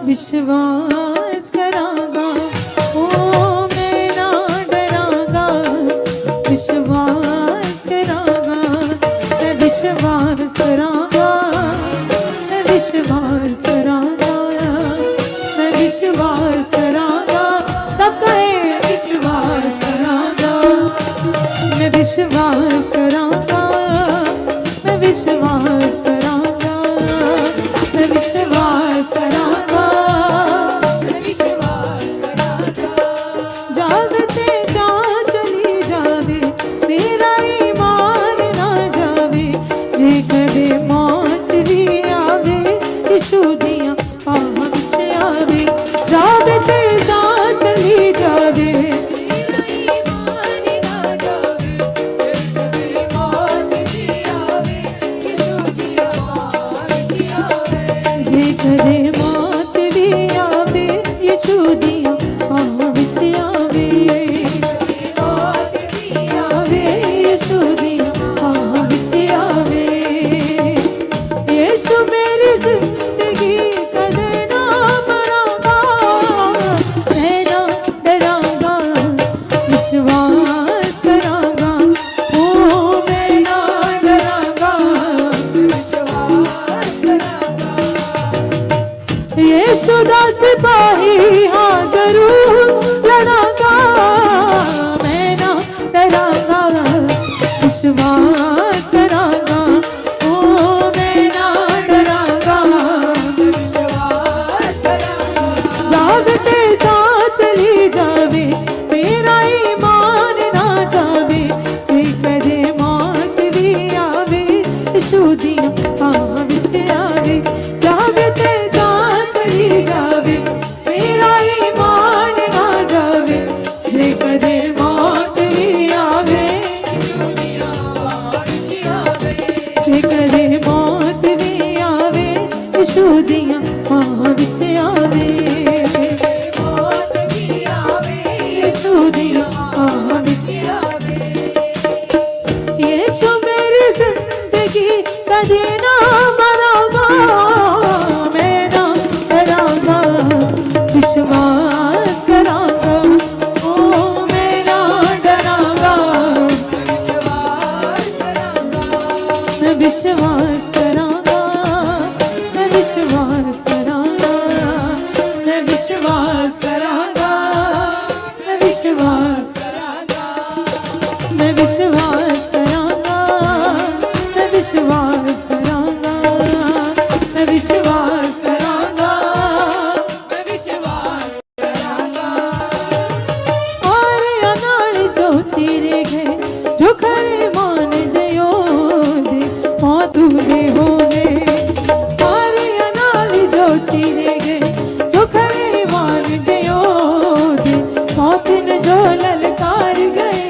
विश्वास करांगा ओ मैं ना डरांगा, विश्वास करांगा मैं विश्वास करांगा, मैं विश्वास करांगा, मैं विश्वास करांगा। सब कहे विश्वास करांगा, मैं विश्वास करांगा, मैं विश्वास करांगा, मैं विश्वास करांगा, मैं विश्वास करांगा। जावे ते जा चली जावे मेरा ईमान ना जावे, जे कदे मौत भी आवे यीशु दियां बाहां विच आवे। जावे ते जा चली जावे कदे मौत भी आवे यीशु दियां बाहां विच आवे, मौत भी आवे यीशु दियां बाहां विच आवे। यीशु मेरी जिंदगी कदे ना मरांगा, मैं ना डरांगा, विश्वास करांगा ओ मैं ना डरांगा, विश्वास करांगा। यीशु दा सिपाही हाँ जरूर लड़ांगा, मैं ना डरांगा, विश्वास करांगा ओ मैं ना डरांगा, विश्वास करांगा। जावे ते जा चली जावे मेरा ईमान ना जावे, जे कदे मौत भी आवे यीशु दियां बाहां विच आवे। जावे ते जा चली जावे मेरा ईमान ना जावे, जे कदे मौत भी आवे जे कदे मौत भी आवे यीशु दियां बाहां विच आवे, मौत भी आवे यीशु दियां बाहां विच आवे। यीशु मेरी जिंदगी कदे ना मरांगा, मैं ना डरांगा, विश्वास करांगा ओ मैं ना डरांगा, विश्वास करांगा, मैं विश्वास करांगा, मैं विश्वास करांगा, मैं विश्वास करांगा, मैं विश्वास करांगा, मैं विश्वास करांगा, मैं विश्वास करांगा, मैं विश्वास करांगा, मैं विश्वास करांगा। और अनाल जो चीरे गए जो खरे मान दियो दे मौत दे हो गए, और अनाल जो चीरे गए जो खरे मान दियो दे मौत ने जो ललकार गए,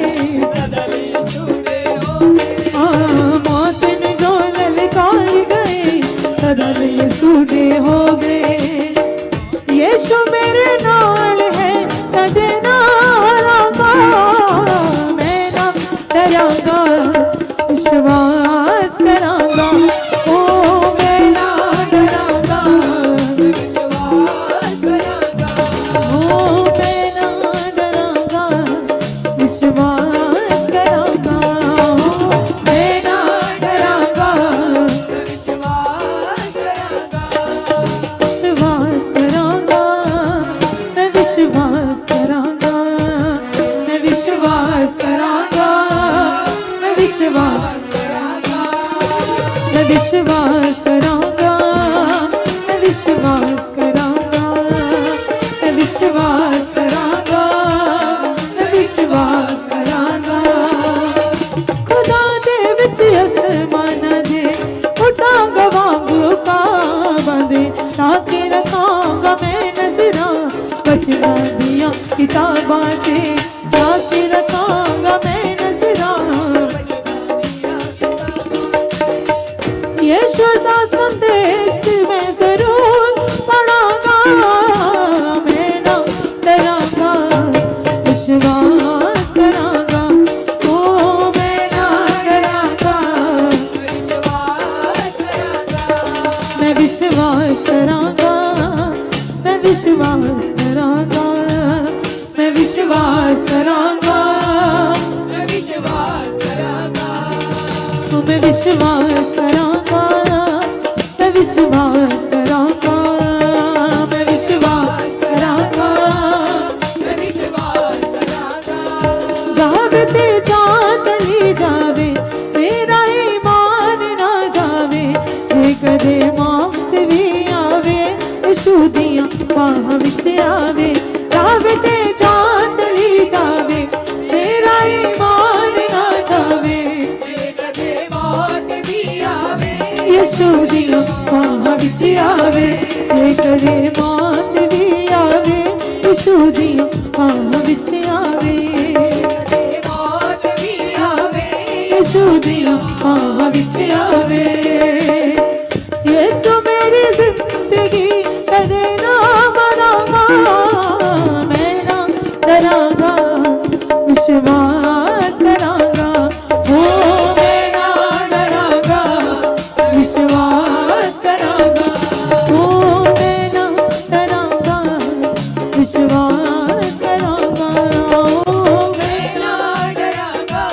मौत ने जो ललकार गए सदा यीशु दे हो गए। यीशु मेरे नाल है कदे ना हारांगा, मैं ना डरांगा, विश्वास करांगा ओ मैं ना डरांगा, विश्वास करांगा ओ मैं ना डरांगा, विश्वास करांगा ओ मैं ना डरांगा, विश्वास करांगा, विश्वास करांगा, मैं विश्वास करांगा, मैं विश्वास करांगा, मैं विश्वास करांगा, मैं विश्वास करांगा, मैं विश्वास करांगा, मैं विश्वास करांगा, मैं विश्वास करांगा। खुदा दे विच आसमानां दे उठांगा वांगू काबां दे, ताके रखांगा मैं नज़रां बचना दियां किताबां ते, ताके रखांगा मैं नज़रां यीशु दा संदेश मैं जरूर पढ़ांगा, मैं ना डरांगा, विश्वास करांगा ओ मैं ना डरांगा, विश्वास करांगा, मैं विश्वास करांगा, यीशु दिया बाहां विच आवे। जावे ते जान चली जावे मेरा ईमान ना जावे। कदे मौत भी आवे यीशु दिया बाहां विच आवे। कदे मौत भी आवे यीशु दिया बाहां विच आवे। कदे मौत भी आवे यीशु दिया बाहां विच आवे। यीशु मेरी जिंदगी कदे ना मरांगा मैं ना डरांगा विश्वास करांगा। ओ मैं ना डरांगा विश्वास करांगा। ओ मैं ना डरांगा विश्वास करांगा। ओ मैं ना डरांगा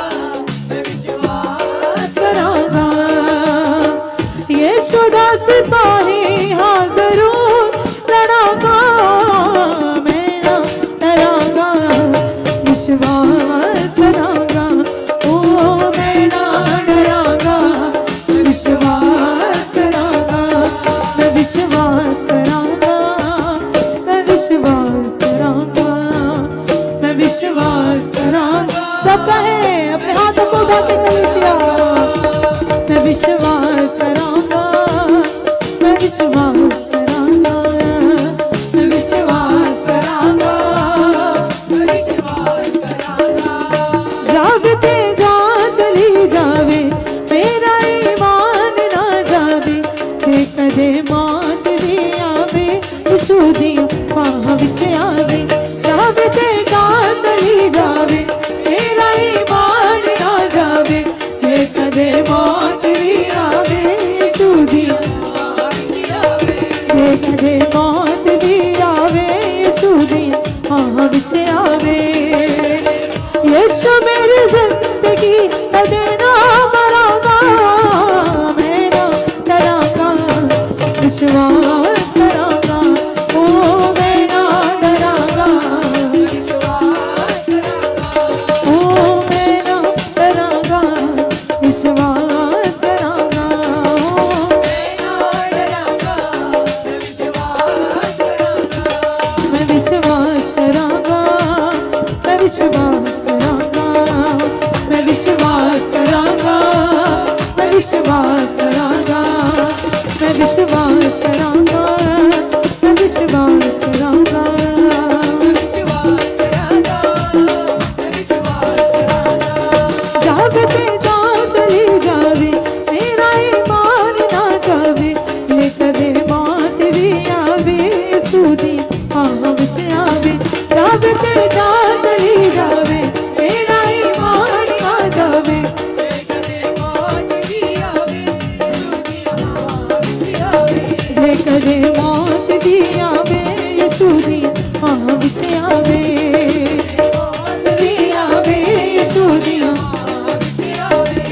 विश्वास करांगा। यीशु दा सिपाही हाँ जरूर लड़ांगा मैं ना डरांगा विश्वास करांगा। ओ मैं ना डरांगा विश्वास करांगा। मैं विश्वास करांगा मैं विश्वास करांगा मैं विश्वास करांगा। सब कहे अपने हाथों को उठा के कलीसिया। मैं विश्वास करांगा मैं विश्वास करांगा मैं विश्वास करांगा मैं विश्वास करांगा। जावे ते जान चली जावे मेरा ईमान ना जावे। जे कदे मौत भी आवे यीशु दिया बाहां विच आवे। जावे ते जान चली जावे मेरा ईमान ना जावे। जे कदे मौत भी आवे यीशु दिया जे कदे मौत भी आवे यीशु दिया बाहां विच आवे। यीशु मेरी जिंदगी कदे ना मरांगा मैं ना डरांगा विश्वास करांगा। ओ मैं ना डरांगा विश्वास करांगा। ओ मैं ना डरांगा विश्वास करांगा। ओ मैं ना डरांगा विश्वास करांगा। मैं विश्वास करांगा मैं विश्वास करांगा मैं विश्वास करांगा मैं विश्वास करांगा मैं विश्वास करांगा मैं विश्वास करांगा मैं विश्वास करांगा मैं विश्वास करांगा। जावे ते जान चली जावे मेरा ईमान ना जावे। ये कदे मौत भी आवे यीशु दी बाहां विच आवे। जावे ते जान चली जावे मेरा ईमान ना जावे। कदे मौत भी आवे जे कदे मौत भी आवे यीशु दी बाहां विच आवे। मौत भी आवे यीशु दी बाहां विच आवे।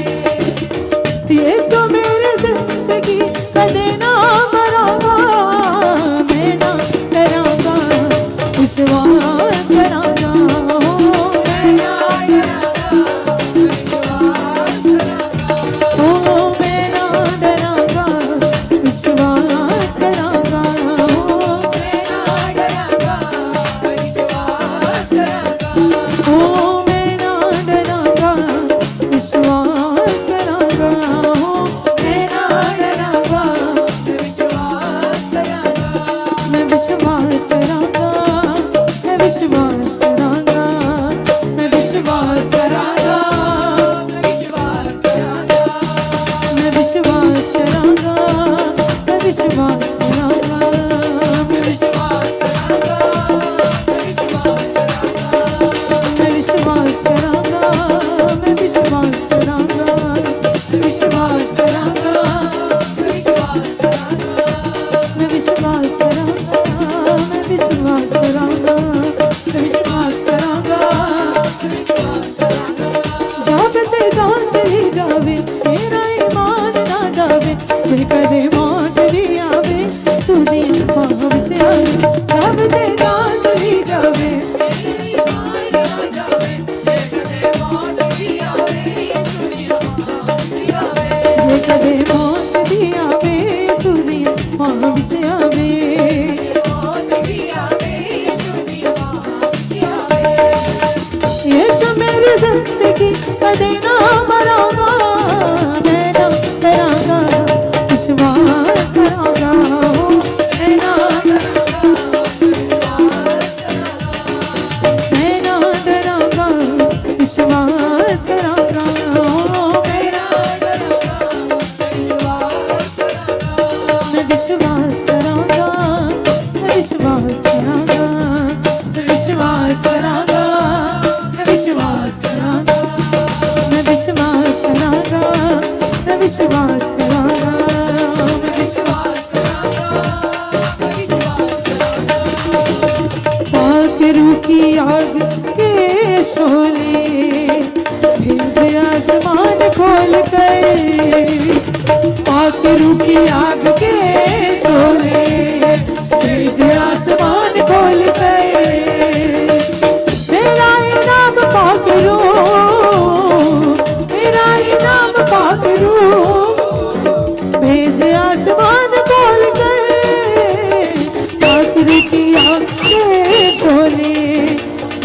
यीशु मेरी जिंदगी कदे ना मरांगा मैं ना डरांगा विश्वास करांगा। ओ मैं ना डरांगा विश्वास करांगा। ओ मैं ना डरांगा विश्वास करांगा। ओ मैं ना डरांगा विश्वास करांगा। ओ मैं ना डरांगा विश्वास करांगा। ओ मैं ना डरांगा विश्वास करांगा। मैं विश्वास करांगा मैं विश्वास करांगा मैं विश्वास करांगा मैं विश्वास करांगा मैं विश्वास करांगा मैं विश्वास करांगा मैं विश्वास करांगा मैं विश्वास करांगा मैं विश्वास करांगा मैं विश्वास करांगा मैं विश्वास करांगा मैं विश्वास करांगा मैं विश्वास करांगा मैं विश्वास करांगा। जावे ते जान चली जावे मेरा ईमान ना जावे। जे कदे मौत भी आवे यीशु दी बाहां विच आवे। जावे ते जान चली जावे मेरा ईमान ना जावे। जे कदे मौत भी आवे यीशु दी बाहां विच आवे। जे कदे मौत भी आवे यीशु दी बाहां विच आवे। कदे ना मरांगा, मैं ना डरांगा, विश्वास करांगा, मैं ना डरांगा, विश्वास करांगा, मैं विश्वास करांगा, मैं विश्वास करांगा, मैं विश्वास करांगा, मैं विश्वास करांगा, मैं विश्वास करांगा, मैं विश्वास करांगा, मैं विश्वास पाक रूह की आग के शोले भेज आसमान खोल कर, पाक रूह की आग के शोले भेज आसमान खोल कर, मेरा इनाम पाक रूह, मेरा इनाम पाक रूह भेज आसमान खोल कर, पाक रूह की आग के शोले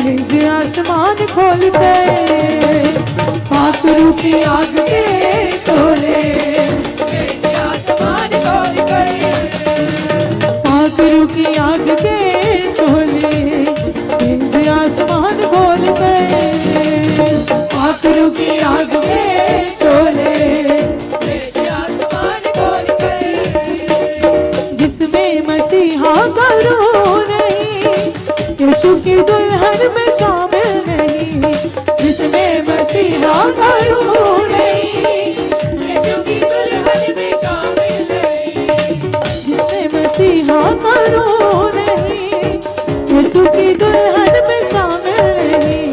भेज आसमान खोल कर, पाक रूह की आग के शोले भेज आसमान खोल कर, पाक रूह की आग के शोले भेज आसमान खोल कर, पाक रूह की आग के शोले भेज आसमान खोल कर, जिसमें मसीहा का रूह नहीं, यीशु की दुल्हन में शामिल नहीं, जिसमें मसीहा का रूह नहीं, यीशु की दुल्हन में शामिल नहीं, जिसमें मसीहा का रूह नहीं, यीशु की दुल्हन में शामिल नहीं,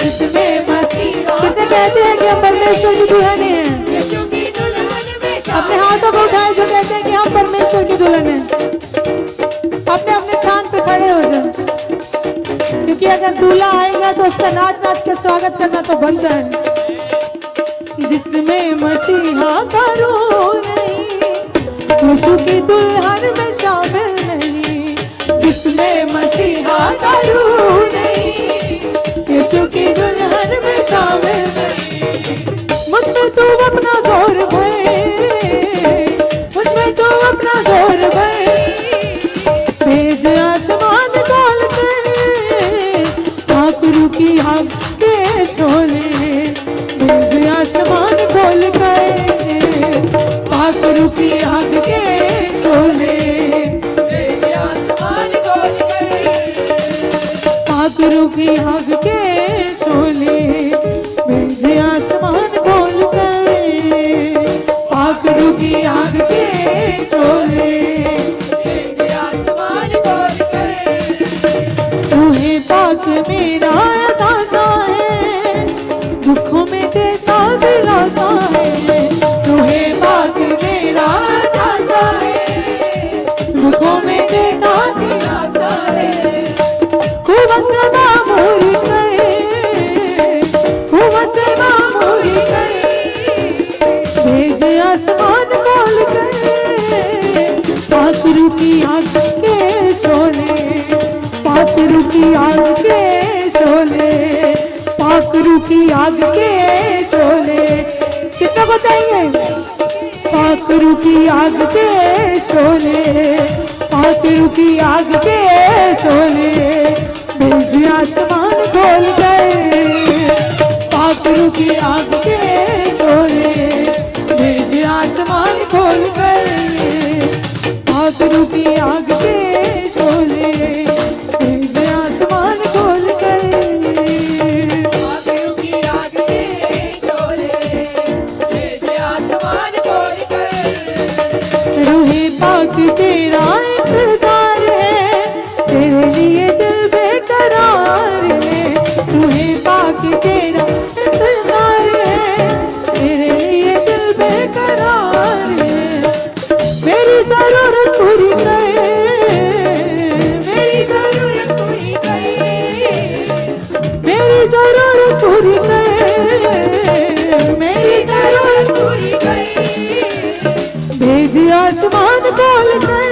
जिसमें मसीहा। कितने कहते हैं कि हम परमेश्वर की दुल्हन हैं? अपने हाथों को उठाए जो कहते हैं कि हम परमेश्वर की दुल्हन हैं। अपने अपने स्थान पे खड़े हो जाए, क्योंकि अगर दूल्हा आएगा तो उसका नाच नाच के स्वागत करना तो बनता है। जिसमें मसीहा का रूह नहीं, यीशु की दुल्हन में शामिल नहीं, जिसमें मसीहा का रूह नहीं, यीशु की दुल्हन में शामिल नहीं, मुझ में तू अपना जोर भर, मुझ में तू अपना जोर भर, भेज आसमान खोल कर, पाक रूह की आग के शोले भेज आसमान खोल कर, पाक रूह की आग के शोले भेज आसमान खोल कर, पाक रूह की आग के शोले भेज आसमान खोल कर, पाक रूह की आग के शोले भेज आसमान खोल कर, तू है पाक मेरा एहसासा है, दुखों में देता दिलासा है, तू है पाक मेरा एहसासा है, दुखों में देता दिलासा है, खूब से मामूर कर, खूब से मामूर कर, भेज आसमान खोल कर, पाक रूह की आग के शोले, पाक रूह की आग के शोले, पाक रूह की आग के शोले, कितनों को चाहिए? पाक रूह की आग के शोले, पाक रूह की आग के शोले भेज आसमान खोल कर, पाक रूह की आग के शोले भेज आसमान खोल कर, पाक रूह की आग के शोले भेज आसमान खोल कर, पाक रूह की आग के शोले भेज आसमान खोल कर, रूहे पाक तेरा इंतजार है, तेरे लिए दिल बेकरार है, रूहे पाक तेरा इंतजार है, तेरे लिए दिल बेकरार है, मेरी जरूरत पूरी कर, मेरी जरूरत पूरी कर, मेरी जरूरत पूरी कर, मेरी जरूरत पूरी कर, भेज आसमान खोल कर,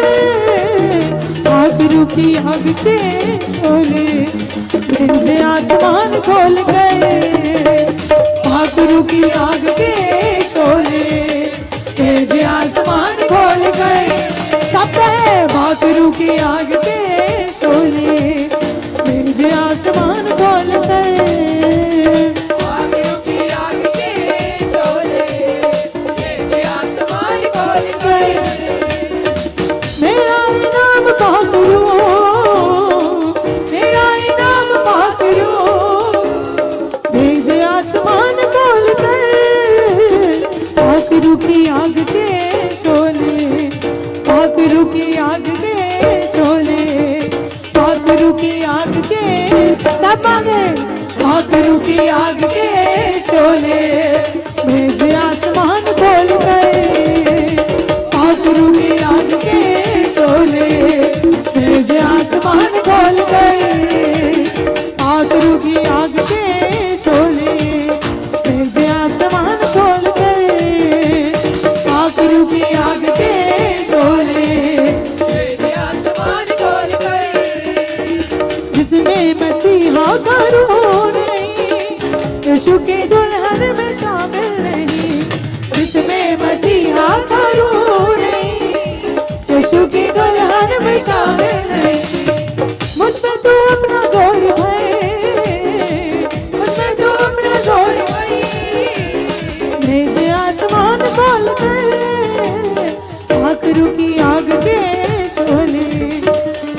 पाक रूह की आग के शोले भेज आसमान खोल कर, पाखरू की आग के शोले तेज आसमान खोल कर सब है पाखरू की आग के शोले तेज आसमान खोल कर पाखरू की आग के शोले तेज आसमान खोल कर मेरा इनाम पाखरू मेरा इनाम पाखरू तेज आसमान खोल कर पाखरू की आग के शोले पाखरू की आग के शोले पाखरू की आग के सब मांगे पाखरू की आग के शोले तेज आसमान खोल कर पाखरू की आग के शोले तेज आसमान खोल कर पाखरू की आग के शोले तेज आसमान खोल कर पाखरू की आग के शोले तेज आसमान खोल कर जिसमें मसीहा का रूह नहीं यीशु के दुल्हन में शामिल नहीं जिसमें मसीहा का रूह नहीं यीशु की दुल्हन में शामिल नहीं मुझ पे तू अपना जोर भर मुझ पे तू अपना जोर भर भेज आसमान खोल कर पाखरू की आग के शोले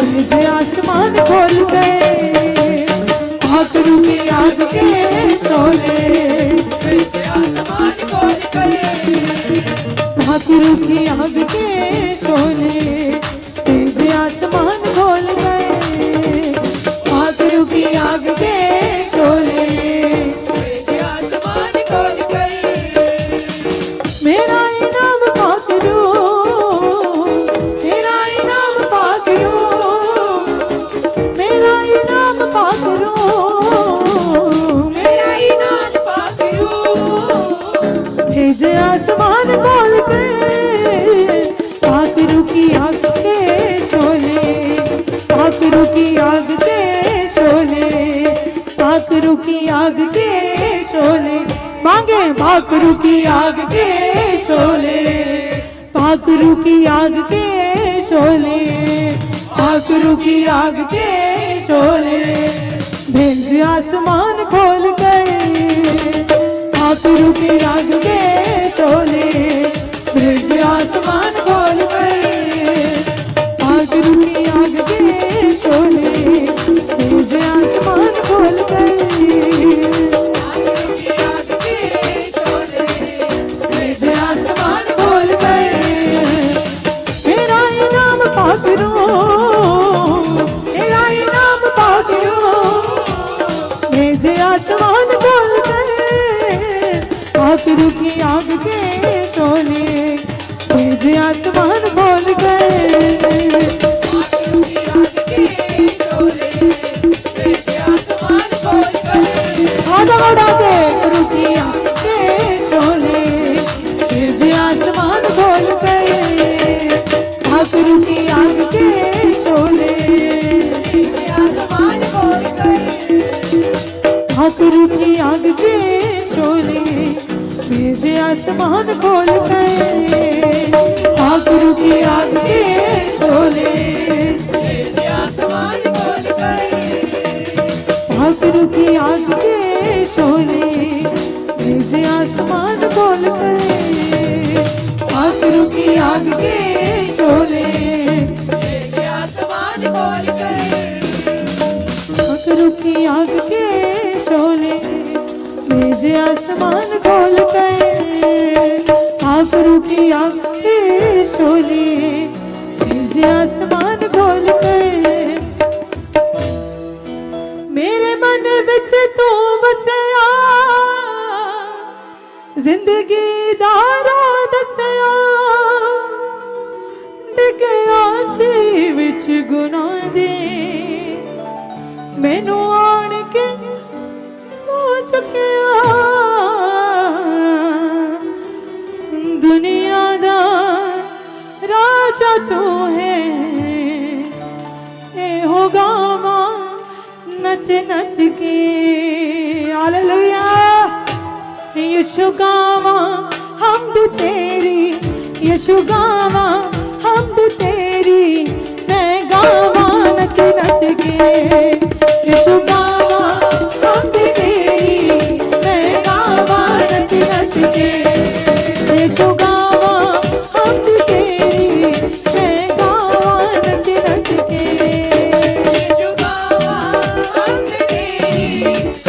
भेज आसमान खोल कर पाखरू की आग के शोले तेज आसमान खोल कर पाखरू की आग के शोले तेज आसमान खोल कर पाखरू की आग के शोले तेज आसमान खोल कर मेरा इनाम पाखरू मेरा इनाम पाखरू मेरा इनाम पाखरू मेरा इनाम पाखरू भेज आसमान खोल कर पाखरू की आग के शोले पाखरू की आग के शोले पाखरू की आग के शोले मांगे पाखरू की आग के शोले पाखरू की आग के शोले पाखरू की आग के शोले भेज आसमान खोल कर पाखरू की आग के शोले भेज आसमान खोल कर पाखरू की आग के शोले भेज आसमान खोल कर पाखरू की आग के शोले तेज आसमान खोल कर मेरा इनाम पाखरू मेरा इनाम पाखरू तेज आसमान खोल कर पाखरू की आग के शोले तेज आसमान खोल कर पाखरू की आग के शोले तेज आसमान खोल कर आधा उड़ा के पाखरू की आग के शोले तेज आसमान खोल कर पाखरू की आग के शोले तेज आसमान खोल कर पाखरू की आग के शोले तेज आसमान खोल कर पाखरू की आग के शोले तेज आसमान खोल कर पाखरू की आग के शोले तेज आसमान खोल कर पाखरू की आग के शोले तेज आसमान खोल कर पाखरू की आग के शोले तेज आसमान खोल कर पाखरू की आग के शोले तेज आसमान खोल कर मेरे मन विच तू वसया जिंदगी दा राह दसया डिगया सी विच गुनाह दे मैनू आण के हो चुकिया दुनिया दा राजा तू है ए हो गावा नच नच के हालेलुया यीशु गावा हमद तेरी, यीशु गावा हमद तेरी, मैं गावा नच नच के। यीशु गावा हमद तेरी, मैं गावा नच नच के। यीशु गावा हमद तेरी, मैं गावा नच नच के। यीशु गावा हमद तेरी,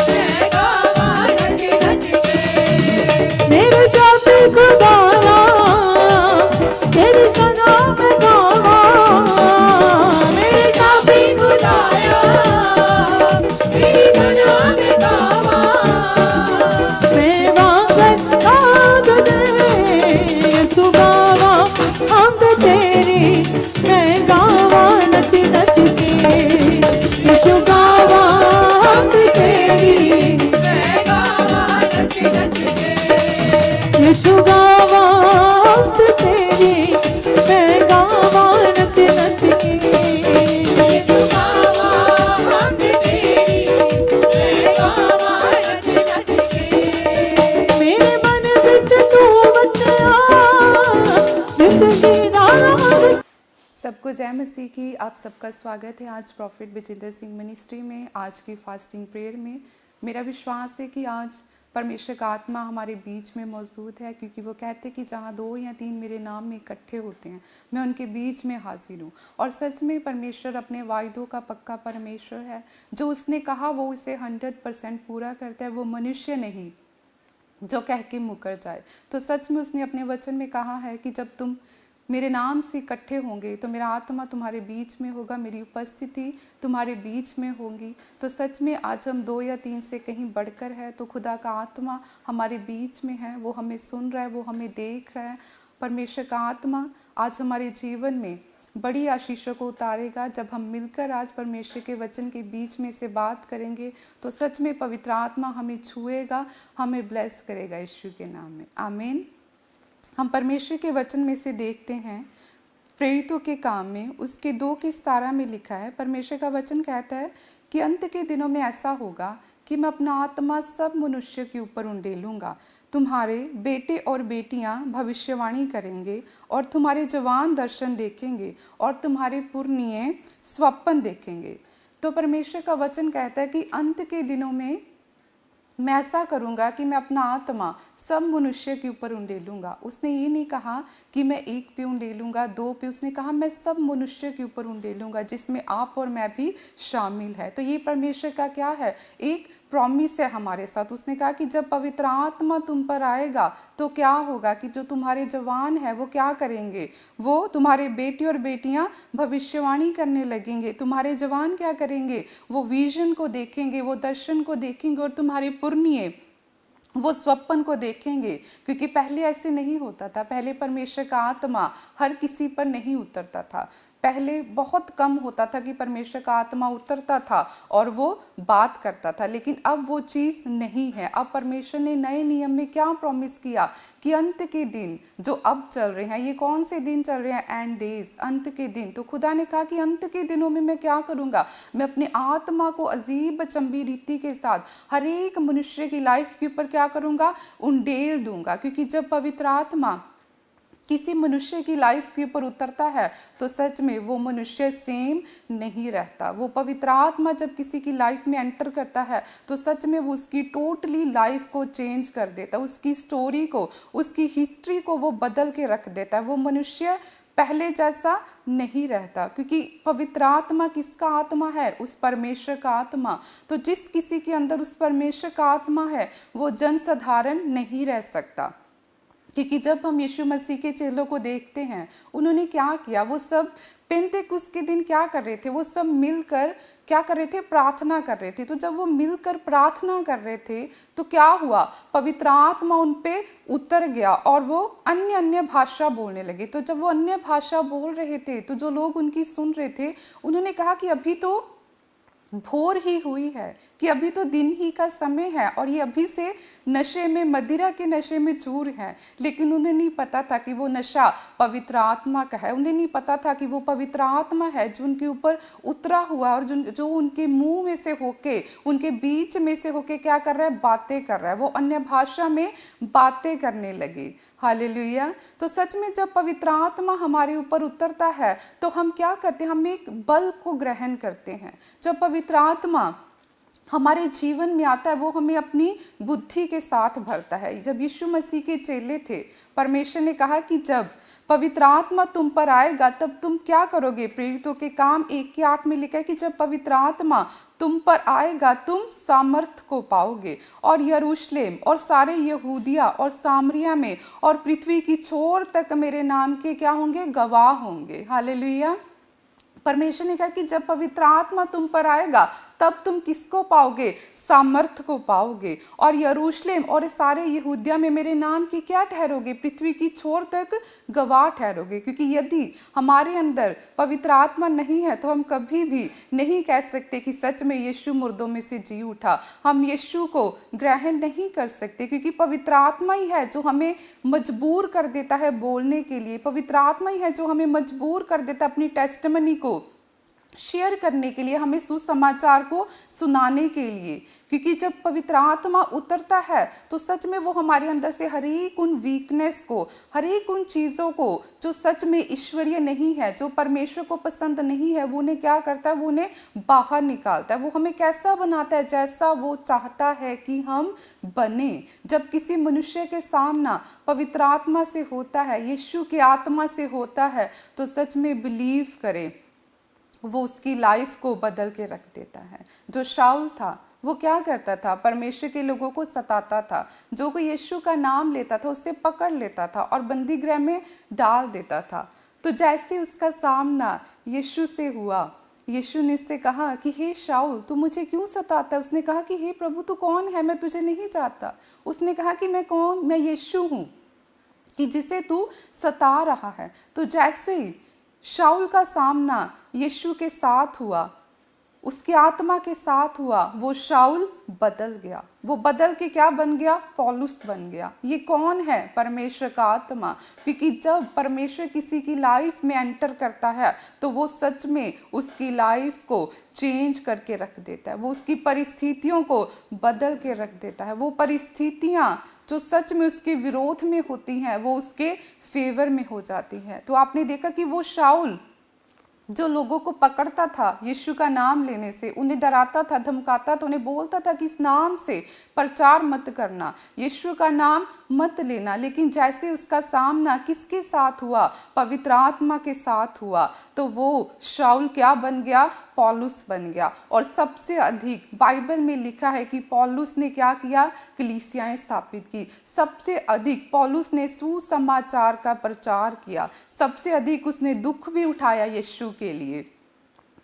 मैं गावा नच नच के। मेरे जाते खुदाया तेरी सना में गावा, मेरे जाते खुदाया मेरी सना में गावा, मैं वांगन गाद दे। यीशु गावा हमद तेरी, मैं गावा नच नच के। यीशु गावा हमद तेरी, मैं गावा नच नच के। यीशु गावा हमद तेरी, मैं गावा नच नच के। यीशु गावा हमद तेरी, मैं गावा नच नच के। मेरे मन विच तू वसया, जिंदगी दा राह। सबको जय मसीह की। आप सबका स्वागत है आज प्रॉफिट विजेंद्र सिंह मिनिस्ट्री में, आज की फास्टिंग प्रेयर में। मेरा विश्वास है कि आज परमेश्वर का आत्मा हमारे बीच में मौजूद है, क्योंकि वो कहते हैं कि जहाँ 2 या 3 मेरे नाम में इकट्ठे होते हैं, मैं उनके बीच में हाजिर हूँ। और सच में परमेश्वर अपने वायदों का पक्का परमेश्वर है। जो उसने कहा वो उसे 100% पूरा करता है। वो मनुष्य नहीं जो कह के मुकर जाए। तो सच में उसने अपने वचन में कहा है कि जब तुम मेरे नाम से इकट्ठे होंगे तो मेरा आत्मा तुम्हारे बीच में होगा, मेरी उपस्थिति तुम्हारे बीच में होगी। तो सच में आज हम 2 या 3 से कहीं बढ़कर है, तो खुदा का आत्मा हमारे बीच में है। वो हमें सुन रहा है, वो हमें देख रहा है। परमेश्वर का आत्मा आज हमारे जीवन में बड़ी आशीषों को उतारेगा। जब हम मिलकर आज परमेश्वर के वचन के बीच में से बात करेंगे तो सच में पवित्र आत्मा हमें छुएगा, हमें ब्लेस करेगा यीशु के नाम में। आमीन। हम परमेश्वर के वचन में से देखते हैं प्रेरितों के काम में उसके 2:17 में लिखा है। परमेश्वर का वचन कहता है कि अंत के दिनों में ऐसा होगा कि मैं अपना आत्मा सब मनुष्य के ऊपर उंडेलूंगा। तुम्हारे बेटे और बेटियां भविष्यवाणी करेंगे और तुम्हारे जवान दर्शन देखेंगे और तुम्हारे पुरनिये स्वप्न देखेंगे। तो परमेश्वर का वचन कहता है कि अंत के दिनों में मैं ऐसा करूंगा कि मैं अपना आत्मा सब मनुष्य के ऊपर उंडेलूंगा। उसने ये नहीं कहा कि मैं 1 पे उंडेलूंगा, 2 पे, उसने कहा मैं सब मनुष्य के ऊपर उंडेलूंगा, जिसमें आप और मैं भी शामिल है। तो ये परमेश्वर का क्या है, एक प्रॉमिस है हमारे साथ। उसने कहा कि जब पवित्र आत्मा तुम पर आएगा तो क्या होगा कि जो तुम्हारे जवान है वो क्या करेंगे, वो तुम्हारे बेटे और बेटियां भविष्यवाणी करने लगेंगे। तुम्हारे जवान क्या करेंगे, वो विजन को देखेंगे, वो दर्शन को देखेंगे, और तुम्हारे पुरनिये वो स्वप्न को देखेंगे। क्योंकि पहले ऐसे नहीं होता था। पहले परमेश्वर का आत्मा हर किसी पर नहीं उतरता था। पहले बहुत कम होता था कि परमेश्वर का आत्मा उतरता था और वो बात करता था, लेकिन अब वो चीज़ नहीं है। अब परमेश्वर ने नए नियम में क्या प्रॉमिस किया कि अंत के दिन जो अब चल रहे हैं, ये कौन से दिन चल रहे हैं, एंड डेज, अंत के दिन। तो खुदा ने कहा कि अंत के दिनों में मैं क्या करूँगा, मैं अपने आत्मा को अजीब अचंबी रीति के साथ हर एक मनुष्य की लाइफ के ऊपर क्या करूँगा, उंडेल दूंगा। क्योंकि जब पवित्र आत्मा किसी मनुष्य की लाइफ के ऊपर उतरता है तो सच में वो मनुष्य सेम नहीं रहता। वो पवित्र आत्मा जब किसी की लाइफ में एंटर करता है तो सच में वो उसकी टोटली लाइफ को चेंज कर देता है, उसकी स्टोरी को, उसकी हिस्ट्री को वो बदल के रख देता है। वो मनुष्य पहले जैसा नहीं रहता, क्योंकि पवित्र आत्मा किसका आत्मा है, उस परमेश्वर का आत्मा। तो जिस किसी के अंदर उस परमेश्वर का आत्मा है वो जनसाधारण नहीं रह सकता। क्योंकि जब हम यीशु मसीह के चेलों को देखते हैं, उन्होंने क्या किया, वो सब पेंतेकुस्त के दिन क्या कर रहे थे, वो सब मिलकर क्या कर रहे थे, प्रार्थना कर रहे थे। तो जब वो मिलकर प्रार्थना कर रहे थे तो क्या हुआ, पवित्र आत्मा उन पे उतर गया और वो अन्य अन्य भाषा बोलने लगे। तो जब वो अन्य भाषा बोल रहे थे तो जो लोग उनकी सुन रहे थे उन्होंने कहा कि अभी तो भोर ही हुई है, कि अभी तो दिन ही का समय है और ये अभी से नशे में, मदिरा के नशे में चूर है। लेकिन उन्हें नहीं पता था कि वो नशा पवित्र आत्मा का है। उन्हें नहीं पता था कि वो पवित्र आत्मा है जो उनके ऊपर उतरा हुआ और जो उनके मुंह में से होके, उनके बीच में से होके क्या कर रहा है, बातें कर रहा है। वो अन्य भाषा में बातें करने लगे। हालेलुया। तो सच में जब पवित्र आत्मा हमारे ऊपर उतरता है तो हम क्या करते हैं, हम एक बल को ग्रहण करते हैं। जब पवित्र आत्मा हमारे जीवन में आता है वो हमें अपनी बुद्धि के साथ भरता है। जब यीशु मसीह के चेले थे, परमेश्वर ने कहा कि जब पवित्र आत्मा तुम पर आएगा तब तुम क्या करोगे। प्रेरितों के काम 1:8 में लिखा है कि जब पवित्र आत्मा तुम पर आएगा तुम सामर्थ को पाओगे और यरूशलेम और सारे यहूदिया और सामरिया में और पृथ्वी की छोर तक मेरे नाम के क्या होंगे, गवाह होंगे। हालेलुया। परमेश्वर ने कहा कि जब पवित्र आत्मा तुम पर आएगा तब तुम किसको पाओगे, सामर्थ को पाओगे और यरूशलेम और सारे यहूदिया में मेरे नाम की क्या ठहरोगे, पृथ्वी की छोर तक गवाह ठहरोगे। क्योंकि यदि हमारे अंदर पवित्र आत्मा नहीं है तो हम कभी भी नहीं कह सकते कि सच में यीशु मुर्दों में से जी उठा। हम यीशु को ग्रहण नहीं कर सकते क्योंकि पवित्र आत्मा ही है जो हमें मजबूर कर देता है बोलने के लिए। पवित्र आत्मा ही है जो हमें मजबूर कर देता है अपनी टेस्टिमनी को शेयर करने के लिए, हमें सुसमाचार को सुनाने के लिए। क्योंकि जब पवित्र आत्मा उतरता है तो सच में वो हमारे अंदर से हर एक उन वीकनेस को, हर एक उन चीज़ों को जो सच में ईश्वरीय नहीं है, जो परमेश्वर को पसंद नहीं है, वो उन्हें क्या करता है, वो उन्हें बाहर निकालता है। वो हमें कैसा बनाता है, जैसा वो चाहता है कि हम बने। जब किसी मनुष्य के सामना पवित्र आत्मा से होता है, यीशु की आत्मा से होता है, तो सच में बिलीव करें वो उसकी लाइफ को बदल के रख देता है। जो शाऊल था वो क्या करता था, परमेश्वर के लोगों को सताता था। जो कोई यीशु का नाम लेता था उससे पकड़ लेता था और बंदी गृह में डाल देता था। तो जैसे उसका सामना यीशु से हुआ, यीशु ने उससे कहा कि हे शाऊल तू मुझे क्यों सताता है। उसने कहा कि हे प्रभु तू कौन है, मैं तुझे नहीं चाहता। उसने कहा कि मैं कौन, मैं यीशु हूँ कि जिसे तू सता रहा है। तो जैसे ही शाऊल का सामना यीशु के साथ हुआ, उसकी आत्मा के साथ हुआ, वो शाऊल बदल गया। वो बदल के क्या बन गया, पौलुस बन गया। ये कौन है, परमेश्वर का आत्मा। क्योंकि जब परमेश्वर किसी की लाइफ में एंटर करता है तो वो सच में उसकी लाइफ को चेंज करके रख देता है। वो उसकी परिस्थितियों को बदल के रख देता है। वो परिस्थितियाँ जो सच में उसके विरोध में होती हैं वो उसके फेवर में हो जाती हैं। तो आपने देखा कि वो शाऊल जो लोगों को पकड़ता था यीशु का नाम लेने से, उन्हें डराता था, धमकाता था, उन्हें बोलता था कि इस नाम से प्रचार मत करना, यीशु का नाम मत लेना। लेकिन जैसे उसका सामना किसके साथ हुआ, पवित्र आत्मा के साथ हुआ, तो वो शाऊल क्या बन गया, पौलुस बन गया। और सबसे अधिक बाइबल में लिखा है कि पौलुस ने क्या किया, कलीसियाएं स्थापित की। सबसे अधिक पौलुस ने सुसमाचार का प्रचार किया। सबसे अधिक उसने दुख भी उठाया यीशु के लिए।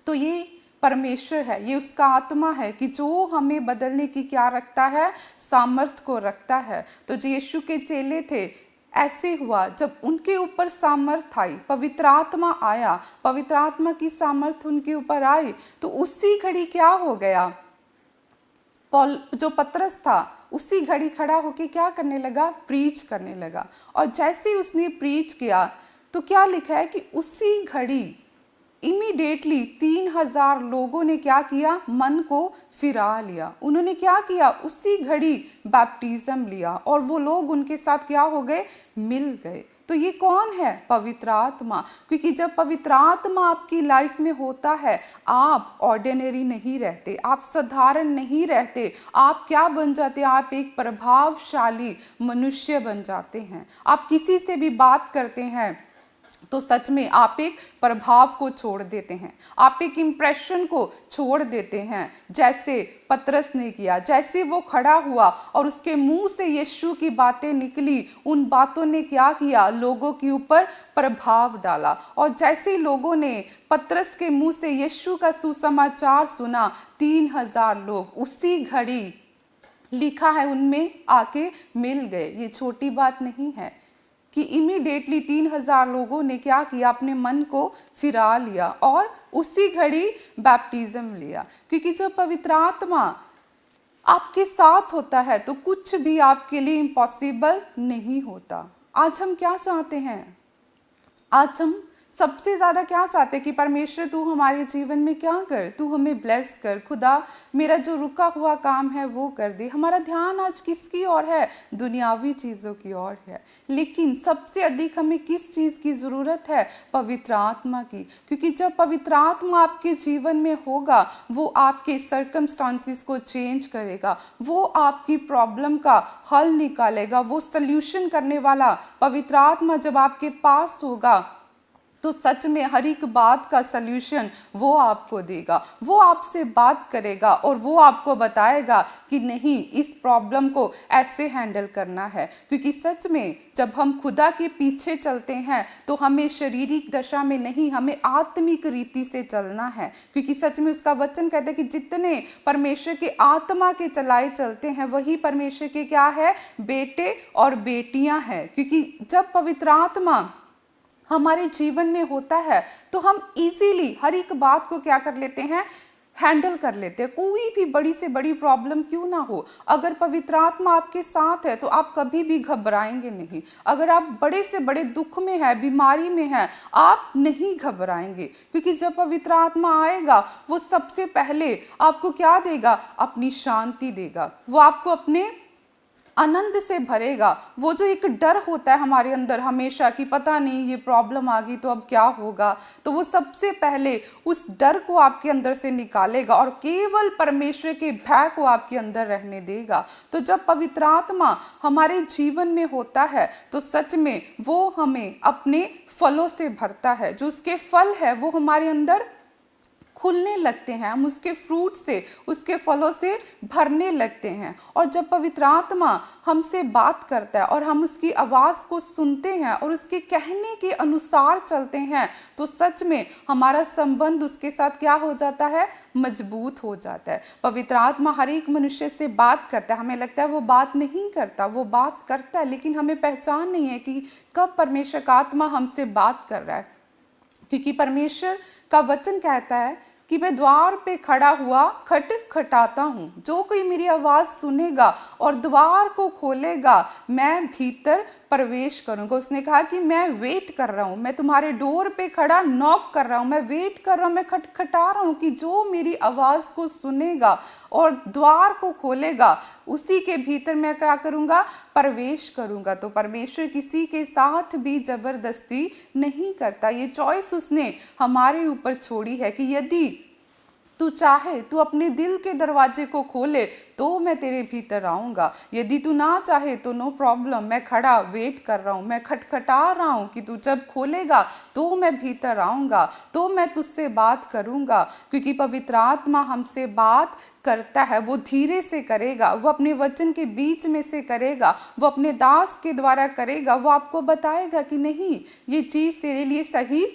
तो ये परमेश्वर है, ये उसका आत्मा है कि जो हमें बदलने की क्या रखता है, सामर्थ को रखता है। तो जो यीशु के चेले थे ऐसे हुआ, जब उनके ऊपर सामर्थ आई, पवित्र आत्मा आया, पवित्र आत्मा की सामर्थ उनके ऊपर आई, तो उसी घड़ी क्या हो गया, जो पतरस था उसी घड़ी खड़ा होके क्या करने लगा, प्रीच करने लगा। और जैसे उसने प्रीच किया तो क्या लिखा है कि उसी घड़ी इमीडिएटली 3000 लोगों ने क्या किया, मन को फिरा लिया। उन्होंने क्या किया, उसी घड़ी बैप्टिज्म लिया और वो लोग उनके साथ क्या हो गए, मिल गए। तो ये कौन है, पवित्र आत्मा। क्योंकि जब पवित्र आत्मा आपकी लाइफ में होता है आप ऑर्डिनरी नहीं रहते, आप साधारण नहीं रहते, आप क्या बन जाते हैं, आप एक प्रभावशाली मनुष्य बन जाते हैं। आप किसी से भी बात करते हैं तो सच में आप एक प्रभाव को छोड़ देते हैं, आप एक इम्प्रेशन को छोड़ देते हैं, जैसे पतरस ने किया। जैसे वो खड़ा हुआ और उसके मुंह से यीशु की बातें निकली, उन बातों ने क्या किया, लोगों के ऊपर प्रभाव डाला। और जैसे लोगों ने पतरस के मुंह से यीशु का सुसमाचार सुना, 3000 लोग उसी घड़ी लिखा है उनमें आके मिल गए। ये छोटी बात नहीं है कि इमीडिएटली 3000 लोगों ने क्या किया, अपने मन को फिरा लिया और उसी घड़ी बैप्टिज्म लिया। क्योंकि जब पवित्र आत्मा आपके साथ होता है तो कुछ भी आपके लिए इम्पॉसिबल नहीं होता। आज हम क्या चाहते हैं? आज हम सबसे ज़्यादा क्या चाहते हैं कि परमेश्वर तू हमारे जीवन में क्या कर, तू हमें ब्लेस कर, खुदा मेरा जो रुका हुआ काम है वो कर दे। हमारा ध्यान आज किसकी ओर है? दुनियावी चीज़ों की ओर है। लेकिन सबसे अधिक हमें किस चीज़ की ज़रूरत है? पवित्र आत्मा की। क्योंकि जब पवित्र आत्मा आपके जीवन में होगा वो आपके सर्कमस्टांसिस को चेंज करेगा, वो आपकी प्रॉब्लम का हल निकालेगा। वो सल्यूशन करने वाला पवित्र आत्मा जब आपके पास होगा तो सच में हर एक बात का सल्यूशन वो आपको देगा। वो आपसे बात करेगा और वो आपको बताएगा कि नहीं, इस प्रॉब्लम को ऐसे हैंडल करना है। क्योंकि सच में जब हम खुदा के पीछे चलते हैं तो हमें शारीरिक दशा में नहीं, हमें आत्मिक रीति से चलना है। क्योंकि सच में उसका वचन कहता है कि जितने परमेश्वर के आत्मा के चलाए चलते हैं वही परमेश्वर के क्या है? बेटे और बेटियां हैं। क्योंकि जब पवित्र आत्मा हमारे जीवन में होता है तो हम इजीली हर एक बात को क्या कर लेते हैं? हैंडल कर लेते हैं। कोई भी बड़ी से बड़ी प्रॉब्लम क्यों ना हो, अगर पवित्र आत्मा आपके साथ है तो आप कभी भी घबराएंगे नहीं। अगर आप बड़े से बड़े दुख में है, बीमारी में है, आप नहीं घबराएंगे। क्योंकि जब पवित्र आत्मा आएगा वो सबसे पहले आपको क्या देगा? अपनी शांति देगा। वो आपको अपने आनंद से भरेगा। वो जो एक डर होता है हमारे अंदर हमेशा कि पता नहीं ये प्रॉब्लम आ गई तो अब क्या होगा, तो वो सबसे पहले उस डर को आपके अंदर से निकालेगा और केवल परमेश्वर के भय को आपके अंदर रहने देगा। तो जब पवित्र आत्मा हमारे जीवन में होता है तो सच में वो हमें अपने फलों से भरता है। जो उसके फल है वो हमारे अंदर खुलने लगते हैं, हम उसके फ्रूट से, उसके फलों से भरने लगते हैं। और जब पवित्र आत्मा हमसे बात करता है और हम उसकी आवाज़ को सुनते हैं और उसके कहने के अनुसार चलते हैं तो सच में हमारा संबंध उसके साथ क्या हो जाता है? मजबूत हो जाता है। पवित्र आत्मा हर एक मनुष्य से बात करता है। हमें लगता है वो बात नहीं करता, वो बात करता है, लेकिन हमें पहचान नहीं है कि कब परमेश्वर का आत्मा हमसे बात कर रहा है। क्योंकि परमेश्वर का वचन कहता है कि मैं द्वार पे खड़ा हुआ खटखटाता हूँ, जो कोई मेरी आवाज़ सुनेगा और द्वार को खोलेगा मैं भीतर प्रवेश करूँगा। उसने कहा कि मैं वेट कर रहा हूँ, मैं तुम्हारे डोर पे खड़ा नॉक कर रहा हूँ, मैं वेट कर रहा हूँ, मैं खटखटा रहा हूँ कि जो मेरी आवाज़ को सुनेगा और द्वार को खोलेगा उसी के भीतर मैं क्या करूँगा? प्रवेश करूँगा। तो परमेश्वर किसी के साथ भी जबरदस्ती नहीं करता। ये चॉइस उसने हमारे ऊपर छोड़ी है कि यदि तू चाहे तू अपने दिल के दरवाजे को खोले तो मैं तेरे भीतर आऊँगा। यदि तू ना चाहे तो नो प्रॉब्लम, मैं खड़ा वेट कर रहा हूँ, मैं खटखटा रहा हूँ कि तू जब खोलेगा तो मैं भीतर आऊँगा, तो मैं तुझसे बात करूँगा। क्योंकि पवित्र आत्मा हमसे बात करता है, वो धीरे से करेगा, वो अपने वचन के बीच में से करेगा, वो अपने दास के द्वारा करेगा। वो आपको बताएगा कि नहीं, ये चीज़ तेरे लिए सही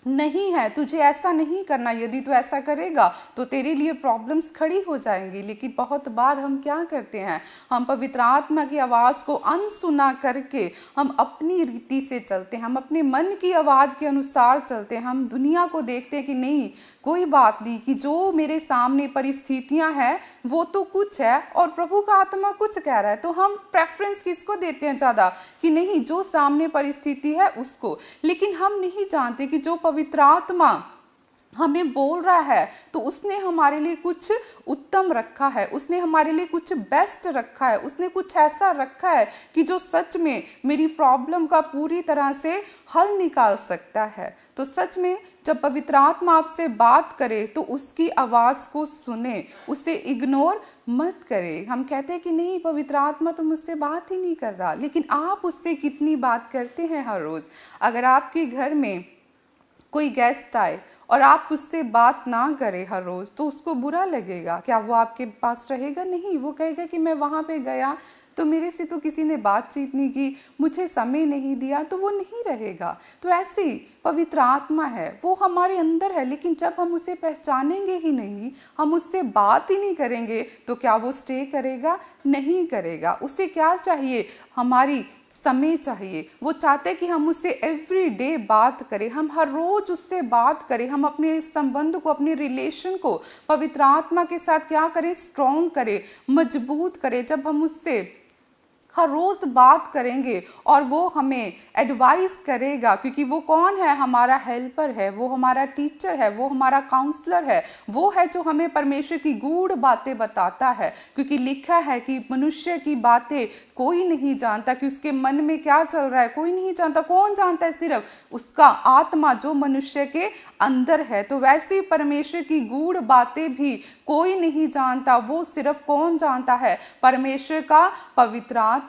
नहीं है, तुझे ऐसा नहीं करना। यदि तू ऐसा करेगा तो तेरे लिए प्रॉब्लम्स खड़ी हो जाएंगी। लेकिन बहुत बार हम क्या करते हैं? हम पवित्र आत्मा की आवाज़ को अनसुना करके हम अपनी रीति से चलते हैं, हम अपने मन की आवाज़ के अनुसार चलते हैं। हम दुनिया को देखते हैं कि नहीं, कोई बात नहीं, कि जो मेरे सामने परिस्थितियां हैं वो तो कुछ है और प्रभु का आत्मा कुछ कह रहा है। तो हम प्रेफरेंस किसको देते हैं ज़्यादा? कि नहीं, जो सामने परिस्थिति है उसको। लेकिन हम नहीं जानते कि जो पवित्र आत्मा हमें बोल रहा है तो उसने हमारे लिए कुछ उत्तम रखा है, उसने हमारे लिए कुछ बेस्ट रखा है, उसने कुछ ऐसा रखा है कि जो सच में मेरी प्रॉब्लम का पूरी तरह से हल निकाल सकता है। तो सच में जब पवित्र आत्मा आपसे बात करे तो उसकी आवाज़ को सुने, उसे इग्नोर मत करे। हम कहते हैं कि नहीं, पवित्र आत्मा तो मुझसे बात ही नहीं कर रहा, लेकिन आप उससे कितनी बात करते हैं हर रोज़? अगर आपके घर में कोई गेस्ट आए और आप उससे बात ना करें हर रोज़ तो उसको बुरा लगेगा। क्या वो आपके पास रहेगा? नहीं, वो कहेगा कि मैं वहाँ पे गया तो मेरे से तो किसी ने बातचीत नहीं की, मुझे समय नहीं दिया, तो वो नहीं रहेगा। तो ऐसे ही पवित्र आत्मा है, वो हमारे अंदर है, लेकिन जब हम उसे पहचानेंगे ही नहीं, हम उससे बात ही नहीं करेंगे तो क्या वो स्टे करेगा? नहीं करेगा। उसे क्या चाहिए? हमारी समय चाहिए। वो चाहते हैं कि हम उससे एवरी डे बात करें, हम हर रोज उससे बात करें, हम अपने संबंध को, अपने रिलेशन को पवित्र आत्मा के साथ क्या करें, स्ट्रॉन्ग करें, मजबूत करें। जब हम उससे हर रोज बात करेंगे और वो हमें एडवाइस करेगा, क्योंकि वो कौन है, हमारा हेल्पर है, वो हमारा टीचर है, वो हमारा काउंसलर है, वो है जो हमें परमेश्वर की गूढ़ बातें बताता है। क्योंकि लिखा है कि मनुष्य की बातें कोई नहीं जानता, कि उसके मन में क्या चल रहा है कोई नहीं जानता। कौन जानता है? सिर्फ उसका आत्मा जो मनुष्य के अंदर है। तो वैसे ही परमेश्वर की गूढ़ बातें भी कोई नहीं जानता, वो सिर्फ कौन जानता है, परमेश्वर का पवित्र आत्मा।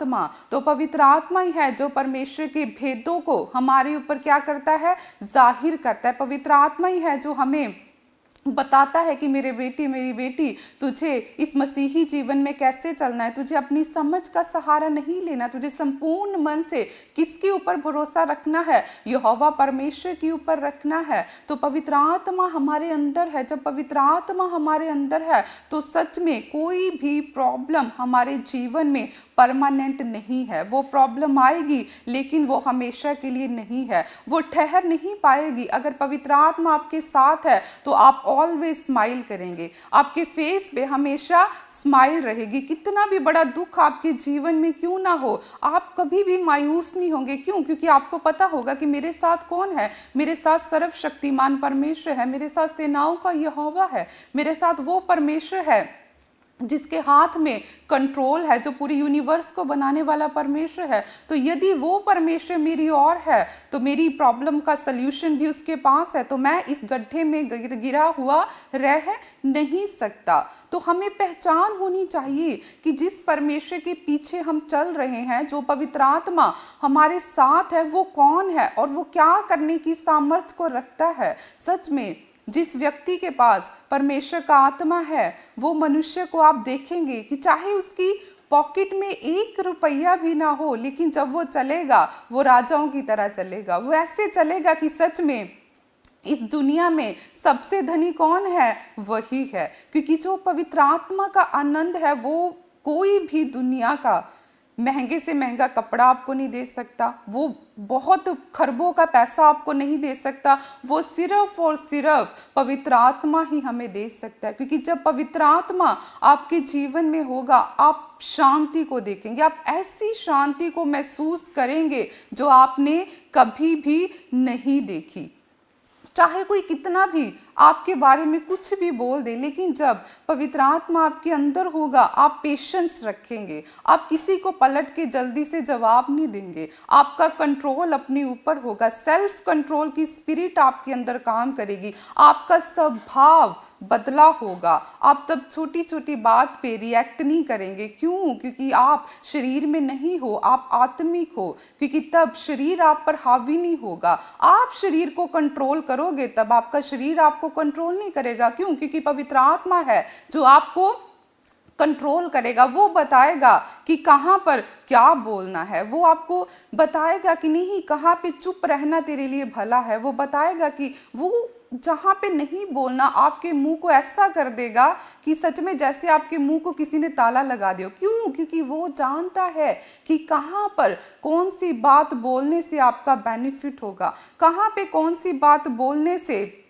तो पवित्र आत्मा ही है जो परमेश्वर के भेदों को हमारे ऊपर क्या करता है, जाहिर करता है। पवित्र आत्मा ही है जो हमें बताता है कि मेरे मेरी बेटी, तुझे इस मसीही जीवन में कैसे चलना है। तुझे अपनी समझ का सहारा नहीं लेना, तुझे संपूर्ण मन से किसके ऊपर भरोसा रखना है, यहोवा परमेश्वर के ऊपर रखना है। तो पवित्र आत्मा हमारे अंदर है। जब पवित्र आत्मा हमारे अंदर है तो सच में कोई भी प्रॉब्लम हमारे जीवन में परमानेंट नहीं है। वो प्रॉब्लम आएगी लेकिन वो हमेशा के लिए नहीं है, वो ठहर नहीं पाएगी। अगर पवित्र आत्मा आपके साथ है तो आप ऑलवेज स्माइल करेंगे, आपके फेस पे हमेशा स्माइल रहेगी। कितना भी बड़ा दुख आपके जीवन में क्यों ना हो, आप कभी भी मायूस नहीं होंगे। क्यों? क्योंकि आपको पता होगा कि मेरे साथ कौन है, मेरे साथ सर्वशक्तिमान परमेश्वर है, मेरे साथ सेनाओं का यहोवा है, मेरे साथ वो परमेश्वर है जिसके हाथ में कंट्रोल है, जो पूरी यूनिवर्स को बनाने वाला परमेश्वर है। तो यदि वो परमेश्वर मेरी ओर है तो मेरी प्रॉब्लम का सल्यूशन भी उसके पास है, तो मैं इस गड्ढे में गिरा हुआ रह नहीं सकता। तो हमें पहचान होनी चाहिए कि जिस परमेश्वर के पीछे हम चल रहे हैं, जो पवित्र आत्मा हमारे साथ है, वो कौन है और वो क्या करने की सामर्थ्य को रखता है। सच में जिस व्यक्ति के पास परमेश्वर का आत्मा है, वो मनुष्य को आप देखेंगे कि चाहे उसकी पॉकेट में 1 रुपया भी ना हो, लेकिन जब वो चलेगा वो राजाओं की तरह चलेगा। वो ऐसे चलेगा कि सच में इस दुनिया में सबसे धनी कौन है, वही है। क्योंकि जो पवित्र आत्मा का आनंद है वो कोई भी दुनिया का महंगे से महंगा कपड़ा आपको नहीं दे सकता, वो बहुत खरबों का पैसा आपको नहीं दे सकता, वो सिर्फ और सिर्फ पवित्र आत्मा ही हमें दे सकता है। क्योंकि जब पवित्र आत्मा आपके जीवन में होगा, आप शांति को देखेंगे, आप ऐसी शांति को महसूस करेंगे जो आपने कभी भी नहीं देखी। चाहे कोई कितना भी आपके बारे में कुछ भी बोल दे, लेकिन जब पवित्र आत्मा आपके अंदर होगा, आप पेशेंस रखेंगे, आप किसी को पलट के जल्दी से जवाब नहीं देंगे, आपका कंट्रोल अपने ऊपर होगा, सेल्फ कंट्रोल की स्पिरिट आपके अंदर काम करेगी, आपका स्वभाव बदला होगा। आप तब छोटी छोटी बात पे रिएक्ट नहीं करेंगे। क्यों? क्योंकि आप शरीर में नहीं हो, आप आत्मिक हो। क्योंकि तब शरीर आप पर हावी नहीं होगा। आप शरीर को कंट्रोल करोगे तब आपका शरीर आपको कंट्रोल नहीं करेगा। क्यों? क्योंकि पवित्र आत्मा है जो आपको कंट्रोल करेगा। वो बताएगा कि कहाँ पर क्या बोलना है, वो आपको बताएगा कि नहीं कहाँ पे चुप रहना तेरे लिए भला है, वो बताएगा कि वो जहाँ पे नहीं बोलना आपके मुंह को ऐसा कर देगा कि सच में जैसे आपके मुंह को किसी ने ताला लगा दिया। क्यों? क्योंकि वो जानता है कि कहाँ पर कौन सी बात बोलने से आपका बेनिफिट होगा, कहाँ पे कौन सी बात बोलने से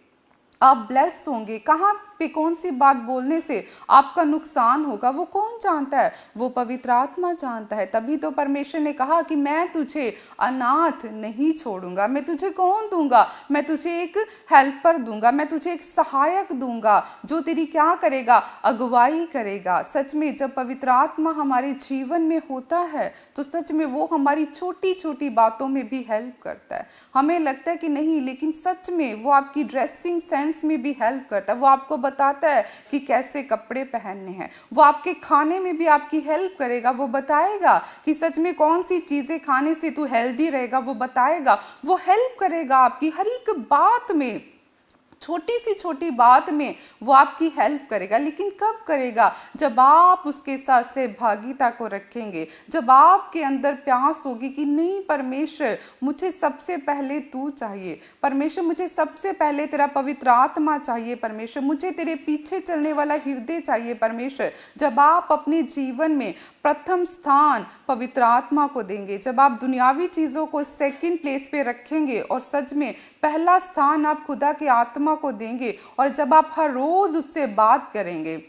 आप ब्लेस होंगे, कहाँ पे कौन सी बात बोलने से आपका नुकसान होगा। वो कौन जानता है? वो पवित्र आत्मा जानता है। तभी तो परमेश्वर ने कहा कि मैं तुझे अनाथ नहीं छोड़ूंगा, मैं तुझे कौन दूंगा, मैं तुझे एक हेल्पर दूंगा, मैं तुझे एक सहायक दूंगा जो तेरी क्या करेगा, अगुवाई करेगा। सच में जब पवित्र आत्मा हमारे जीवन में होता है तो सच में वो हमारी छोटी छोटी बातों में भी हेल्प करता है। हमें लगता है कि नहीं, लेकिन सच में वो आपकी ड्रेसिंग सेंस में भी हेल्प करता है। वो आपको बताता है कि कैसे कपड़े पहनने हैं, वो आपके खाने में भी आपकी हेल्प करेगा। वो बताएगा कि सच में कौन सी चीजें खाने से तू हेल्दी रहेगा, वो बताएगा, वो हेल्प करेगा आपकी हर एक बात में। छोटी सी छोटी बात में वो आपकी हेल्प करेगा। लेकिन कब करेगा? जब आप उसके साथ सहभागिता को रखेंगे, जब आपके अंदर प्यास होगी कि नहीं परमेश्वर मुझे सबसे पहले तू चाहिए, परमेश्वर मुझे सबसे पहले तेरा पवित्र आत्मा चाहिए, परमेश्वर मुझे तेरे पीछे चलने वाला हृदय चाहिए परमेश्वर। जब आप अपने जीवन में प्रथम स्थान पवित्र आत्मा को देंगे, जब आप दुनियावी चीज़ों को सेकंड प्लेस पे रखेंगे और सच में पहला स्थान आप खुदा के आत्मा को देंगे, और जब आप हर रोज उससे बात करेंगे,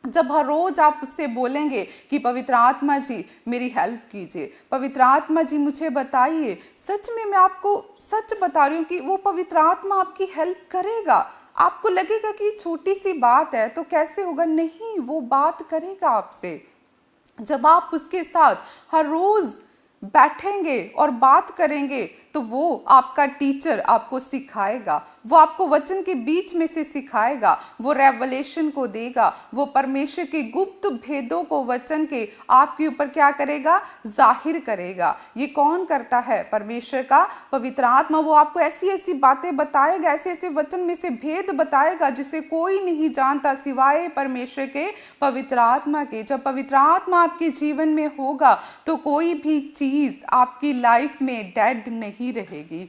जब हर रोज आप उससे बोलेंगे कि पवित्र आत्मा जी मेरी हेल्प कीजिए, पवित्र आत्मा जी मुझे बताइए, सच में मैं आपको सच बता रही हूँ कि वो पवित्र आत्मा आपकी हेल्प करेगा। आपको लगेगा कि छोटी सी बात है तो कैसे होगा, नहीं, वो बात करेगा आपसे। जब आप उसके साथ हर रोज बैठेंगे और बात करेंगे तो वो आपका टीचर आपको सिखाएगा, वो आपको वचन के बीच में से सिखाएगा, वो रेवलेशन को देगा, वो परमेश्वर के गुप्त भेदों को वचन के आपके ऊपर क्या करेगा, जाहिर करेगा। ये कौन करता है? परमेश्वर का पवित्र आत्मा। वो आपको ऐसी ऐसी बातें बताएगा, ऐसे ऐसे वचन में से भेद बताएगा जिसे कोई नहीं जानता सिवाय परमेश्वर के पवित्र आत्मा के। जब पवित्र आत्मा आपके जीवन में होगा तो कोई भी चीज आपकी लाइफ में डेड नहीं रहेगी।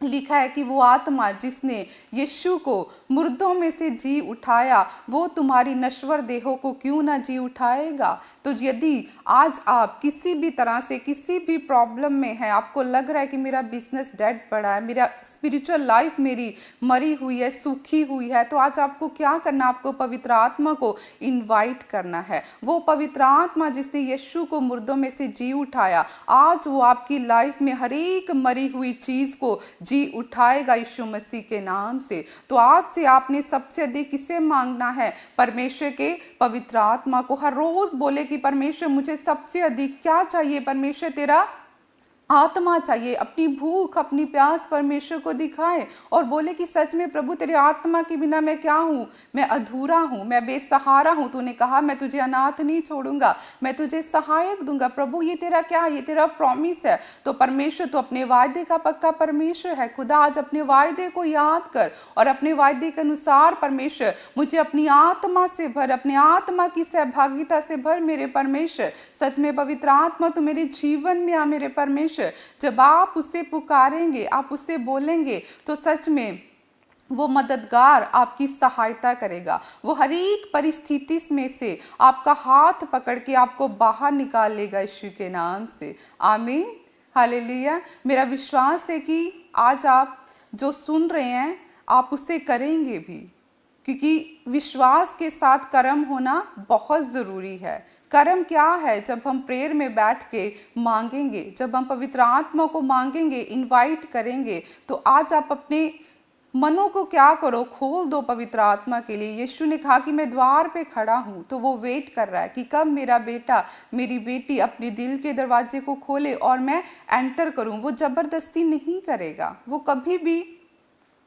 लिखा है कि वो आत्मा जिसने यीशु को मुर्दों में से जी उठाया वो तुम्हारी नश्वर देहों को क्यों ना जी उठाएगा। तो यदि आज आप किसी भी तरह से किसी भी प्रॉब्लम में है, आपको लग रहा है कि मेरा बिजनेस डेड पड़ा है, मेरा स्पिरिचुअल लाइफ मेरी मरी हुई है, सूखी हुई है, तो आज आपको क्या करना, आपको पवित्र आत्मा को इनवाइट करना है। वो पवित्र आत्मा जिसने यीशु को मुर्दों में से जी उठाया, आज वो आपकी लाइफ में हर एक मरी हुई चीज को जी उठाएगा यीशु मसीह के नाम से। तो आज से आपने सबसे अधिक किसे मांगना है? परमेश्वर के पवित्र आत्मा को। हर रोज बोले कि परमेश्वर मुझे सबसे अधिक क्या चाहिए? परमेश्वर तेरा आत्मा चाहिए। अपनी भूख अपनी प्यास परमेश्वर को दिखाए और बोले कि सच में प्रभु तेरे आत्मा के बिना मैं क्या हूँ, मैं अधूरा हूँ, मैं बेसहारा हूँ। तूने कहा मैं तुझे अनाथ नहीं छोड़ूंगा, मैं तुझे सहायक दूंगा। प्रभु ये तेरा क्या है? ये तेरा प्रॉमिस है। तो परमेश्वर तो अपने वायदे का पक्का परमेश्वर है। खुदा आज अपने वायदे को याद कर और अपने वायदे के अनुसार परमेश्वर मुझे अपनी आत्मा से भर, अपने आत्मा की सहभागिता से भर मेरे परमेश्वर। सच में पवित्र आत्मा तो मेरे जीवन में आ मेरे परमेश्वर। जब आप उससे पुकारेंगे, आप उससे बोलेंगे तो सच में वो मददगार आपकी सहायता करेगा। वो हर एक परिस्थिति में से आपका हाथ पकड़ के आपको बाहर निकाल लेगा यीशु के नाम से। आमीन, हालेलुया। मेरा विश्वास है कि आज आप जो सुन रहे हैं आप उसे करेंगे भी, क्योंकि विश्वास के साथ कर्म होना बहुत ज़रूरी है। कर्म क्या है? जब हम प्रेयर में बैठ के मांगेंगे, जब हम पवित्र आत्मा को मांगेंगे, इनवाइट करेंगे, तो आज आप अपने मनों को क्या करो, खोल दो पवित्र आत्मा के लिए। यीशु ने कहा कि मैं द्वार पे खड़ा हूँ, तो वो वेट कर रहा है कि कब मेरा बेटा मेरी बेटी अपने दिल के दरवाजे को खोले और मैं एंटर करूँ। वो ज़बरदस्ती नहीं करेगा, वो कभी भी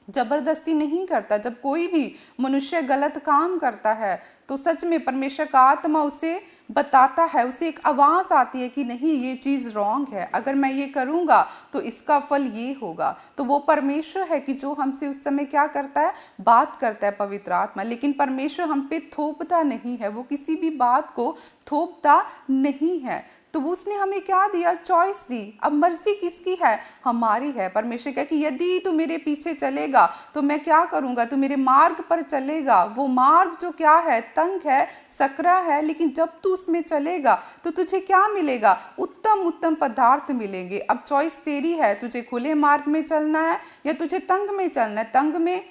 जबरदस्ती नहीं करता। जब कोई भी मनुष्य गलत काम करता है तो सच में परमेश्वर का आत्मा उसे बताता है, उसे एक आवाज़ आती है कि नहीं ये चीज़ रॉन्ग है, अगर मैं ये करूँगा तो इसका फल ये होगा। तो वो परमेश्वर है कि जो हमसे उस समय क्या करता है, बात करता है पवित्र आत्मा। लेकिन परमेश्वर हम पे थोपता नहीं है, वो किसी भी बात को थोपता नहीं है। तो उसने हमें क्या दिया? चॉइस दी। अब मर्जी किसकी है? हमारी है। परमेश्वर कहे कि यदि तू मेरे पीछे चलेगा तो मैं क्या करूँगा, तू मेरे मार्ग पर चलेगा। वो मार्ग जो क्या है, तंग है, सकरा है, लेकिन जब तू उसमें चलेगा तो तुझे क्या मिलेगा? उत्तम उत्तम पदार्थ मिलेंगे। अब चॉइस तेरी है, तुझे खुले मार्ग में चलना है या तुझे तंग में चलना है। तंग में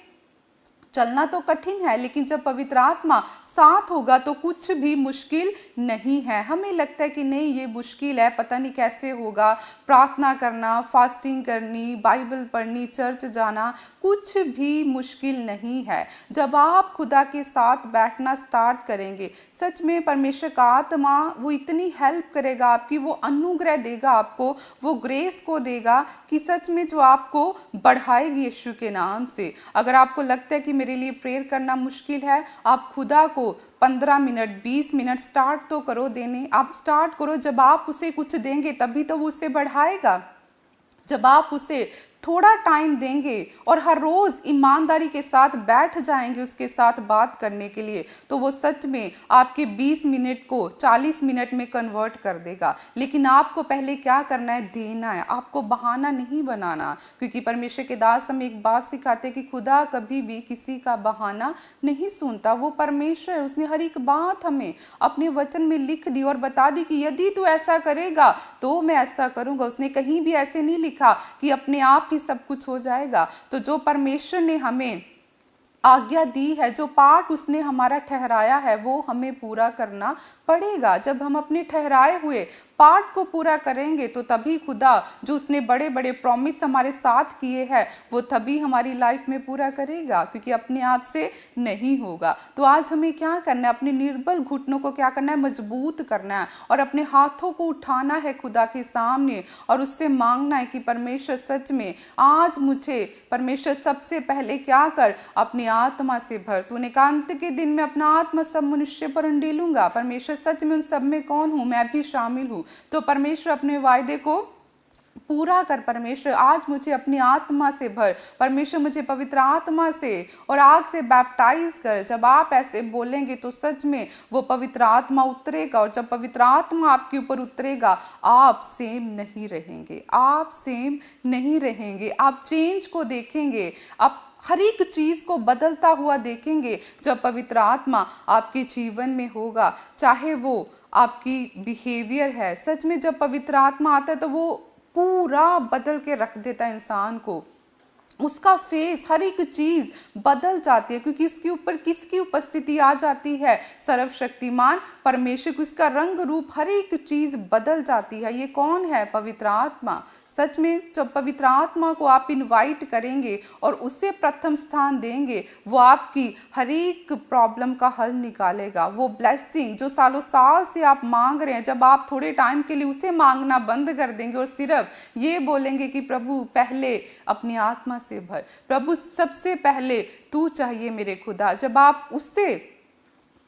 चलना तो कठिन है, लेकिन जब पवित्र आत्मा साथ होगा तो कुछ भी मुश्किल नहीं है। हमें लगता है कि नहीं ये मुश्किल है, पता नहीं कैसे होगा, प्रार्थना करना, फास्टिंग करनी, बाइबल पढ़नी, चर्च जाना, कुछ भी मुश्किल नहीं है। जब आप खुदा के साथ बैठना स्टार्ट करेंगे, सच में परमेश्वर का आत्मा वो इतनी हेल्प करेगा आपकी, वो अनुग्रह देगा आपको, वो ग्रेस को देगा कि सच में जो आपको बढ़ाएगी यीशु के नाम से। अगर आपको लगता है कि मेरे लिए प्रेयर करना मुश्किल है, आप खुदा को 15 मिनट 20 मिनट स्टार्ट तो करो देने। आप स्टार्ट करो, जब आप उसे कुछ देंगे तभी तो वो उसे बढ़ाएगा। जब आप उसे थोड़ा टाइम देंगे और हर रोज़ ईमानदारी के साथ बैठ जाएंगे उसके साथ बात करने के लिए, तो वो सच में आपके 20 मिनट को 40 मिनट में कन्वर्ट कर देगा। लेकिन आपको पहले क्या करना है? देना है। आपको बहाना नहीं बनाना, क्योंकि परमेश्वर के दास हमें एक बात सिखाते हैं कि खुदा कभी भी किसी का बहाना नहीं सुनता। वो परमेश्वर, उसने हर एक बात हमें अपने वचन में लिख दी और बता दी कि यदि तू ऐसा करेगा तो मैं ऐसा करूंगा। उसने कहीं भी ऐसे नहीं लिखा कि अपने आप ही सब कुछ हो जाएगा। तो जो परमेश्वर ने हमें आज्ञा दी है, जो पार्ट उसने हमारा ठहराया है, वो हमें पूरा करना पड़ेगा। जब हम अपने ठहराए हुए पार्ट को पूरा करेंगे तो तभी खुदा जो उसने बड़े बड़े प्रॉमिस हमारे साथ किए हैं वो तभी हमारी लाइफ में पूरा करेगा, क्योंकि अपने आप से नहीं होगा। तो आज हमें क्या करना है? अपने निर्बल घुटनों को क्या करना है? मजबूत करना है और अपने हाथों को उठाना है खुदा के सामने और उससे मांगना है कि परमेश्वर सच में आज मुझे परमेश्वर सबसे पहले क्या कर, अपनी आत्मा से भर। तूने कहा अंत के दिन में अपना आत्मा सब मनुष्य पर उंडेलूंगा। परमेश्वर सच में उन सब में कौन हूँ? मैं भी शामिल हूँ। तो परमेश्वर अपने वायदे को पूरा कर। परमेश्वर आज मुझे अपनी आत्मा से भर। परमेश्वर मुझे पवित्र आत्मा से और आग से बैप्टाइज कर। जब आप ऐसे बोलेंगे तो सच में वो पवित्र आत्मा उतरेगा, और जब पवित्र आत्मा आपके ऊपर उतरेगा आप सेम नहीं रहेंगे। आप सेम नहीं रहेंगे। आप चेंज को देखेंगे, आप हर एक चीज को बदलता हुआ देखेंगे जब पवित्र आत्मा आपके जीवन में होगा। चाहे वो आपकी बिहेवियर है, सच में जब पवित्र आत्मा आता है तो वो पूरा बदल के रख देता है इंसान को। उसका फेस, हर एक चीज बदल जाती है, क्योंकि इसके ऊपर किसकी उपस्थिति आ जाती है? सर्वशक्तिमान परमेश्वर को। इसका रंग रूप, हर एक चीज बदल जाती है। ये कौन है? पवित्र आत्मा। सच में जब पवित्र आत्मा को आप इनवाइट करेंगे और उसे प्रथम स्थान देंगे, वो आपकी हर एक प्रॉब्लम का हल निकालेगा। वो ब्लेसिंग जो सालों साल से आप मांग रहे हैं, जब आप थोड़े टाइम के लिए उसे मांगना बंद कर देंगे और सिर्फ ये बोलेंगे कि प्रभु पहले अपनी आत्मा से भर, प्रभु सबसे पहले तू चाहिए मेरे खुदा, जब आप उससे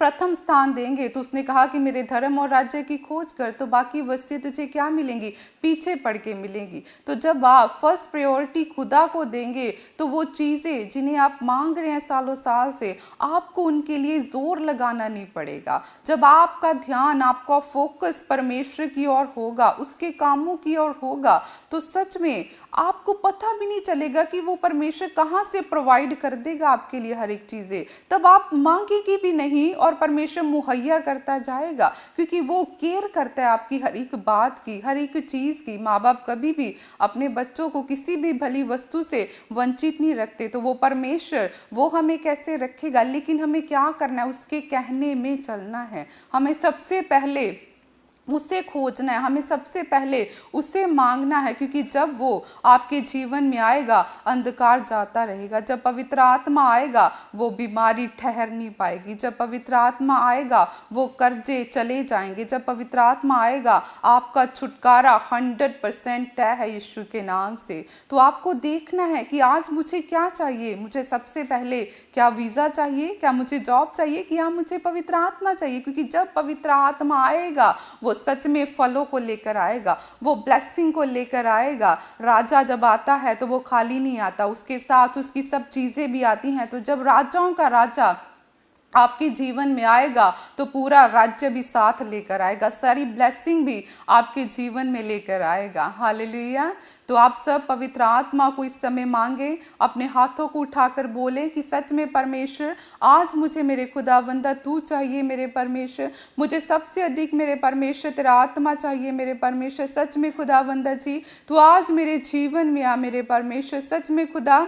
प्रथम स्थान देंगे तो उसने कहा कि मेरे धर्म और राज्य की खोज कर तो बाकी वस्तुएं तुझे क्या मिलेंगी? पीछे पड़ के मिलेंगी। तो जब आप फर्स्ट प्रायोरिटी खुदा को देंगे तो वो चीज़ें जिन्हें आप मांग रहे हैं सालों साल से, आपको उनके लिए जोर लगाना नहीं पड़ेगा। जब आपका ध्यान, आपका फोकस परमेश्वर की ओर होगा, उसके कामों की ओर होगा, तो सच में आपको पता भी नहीं चलेगा कि वो परमेश्वर कहाँ से प्रोवाइड कर देगा आपके लिए हर एक चीज़ें। तब आप मांगेगी भी नहीं और परमेश्वर मुहैया करता जाएगा, क्योंकि वो केयर करता है आपकी हर एक बात की, हर एक चीज़ की। माँ बाप कभी भी अपने बच्चों को किसी भी भली वस्तु से वंचित नहीं रखते, तो वो परमेश्वर वो हमें कैसे रखेगा? लेकिन हमें क्या करना है? उसके कहने में चलना है। हमें सबसे पहले उसे खोजना है, हमें सबसे पहले उसे मांगना है, क्योंकि जब वो आपके जीवन में आएगा अंधकार जाता रहेगा। जब पवित्र आत्मा आएगा वो बीमारी ठहर नहीं पाएगी। जब पवित्र आत्मा आएगा वो कर्जे चले जाएंगे। जब पवित्र आत्मा आएगा आपका छुटकारा 100% तय है यीशु के नाम से। तो आपको देखना है कि आज मुझे क्या चाहिए। मुझे सबसे पहले क्या वीज़ा चाहिए? क्या मुझे जॉब चाहिए? कि हाँ मुझे पवित्र आत्मा चाहिए? क्योंकि जब पवित्र आत्मा आएगा वो सच में फलों को लेकर आएगा, वो ब्लेसिंग को लेकर आएगा। राजा जब आता है तो वो खाली नहीं आता, उसके साथ उसकी सब चीज़ें भी आती हैं। तो जब राजाओं का राजा आपके जीवन में आएगा तो पूरा राज्य भी साथ लेकर आएगा, सारी ब्लेसिंग भी आपके जीवन में लेकर आएगा। हालेलुया। तो आप सब पवित्र आत्मा को इस समय मांगे, अपने हाथों को उठाकर बोले कि सच में परमेश्वर आज मुझे मेरे खुदावंदा तू चाहिए मेरे परमेश्वर, मुझे सबसे अधिक मेरे परमेश्वर तेरा आत्मा चाहिए मेरे परमेश्वर। सच में खुदावंदा जी तू आज मेरे जीवन में आ मेरे परमेश्वर। सच में खुदा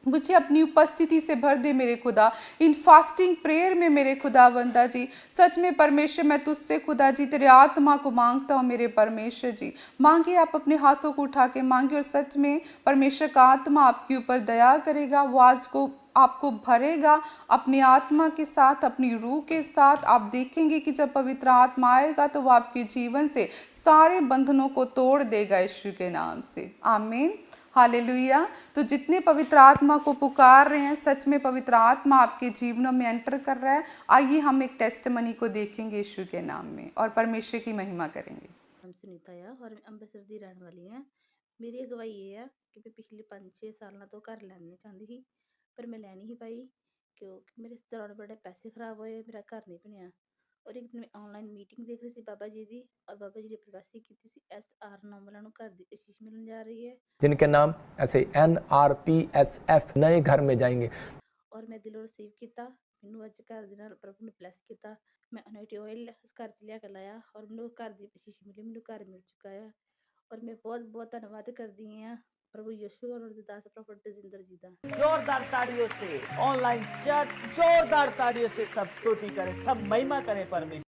मुझे अपनी उपस्थिति से भर दे मेरे खुदा, इन फास्टिंग प्रेयर में मेरे खुदावंदा जी। सच में परमेश्वर मैं तुझसे खुदा जी तेरे आत्मा को मांगता हूँ मेरे परमेश्वर जी। मांगे, आप अपने हाथों को उठा के मांगे और सच में परमेश्वर का आत्मा आपके ऊपर दया करेगा। वो आज को आपको भरेगा अपनी आत्मा के साथ, अपनी रूह के साथ। आप देखेंगे कि जब पवित्र आत्मा आएगा तो वो आपके जीवन से सारे बंधनों को तोड़ देगा यीशु के नाम से। आमीन। हालेलुया। तो जितने पवित्र आत्मा को पुकार रहे हैं, सच में पवित्र आत्मा आपके जीवनों में एंटर कर रहा है। आइए हम एक टेस्टमनी को देखेंगे यीशु के नाम में और परमेश्वर की महिमा करेंगे। हम सुनीता है और अम्बेसर दी रहने वाली हैं। मेरी अगुवाई ये है कि मैं पिछले 5-6 साल तो घर लैना चाहती थी, पर मैं लै नहीं पाई क्योंकि मेरे रिश्तेदारों ने बड़े पैसे खराब होए, मेरा घर नहीं बनया। और एक दिन मैं ऑनलाइन मीटिंग देख रही थी बाबा जी दी, और बाबा जी ने प्रवासी की थी SR नाम वाला घर की आशीष मिलन जा रही है, जिनके नाम ऐसे NRPSF नए घर में जाएंगे। और मैं दिलों रिसीव किया। मैनू अज घर दे नाल प्रभु ने ब्लैस किया। मैं अनॉइंटिंग ऑयल घर च लिया के लाया और मैनू घर की आशीष मिली, मैनू घर मिल चुका है। और मैं बहुत बहुत धन्यवाद करती हाँ प्रभु यीशु और उनके दास प्रॉफिट तेजिंदर जी का। जोरदार ताड़ियों से ऑनलाइन चर्च जोरदार ताड़ियों से सब स्तुति करें, सब महिमा करें परमेश्वर।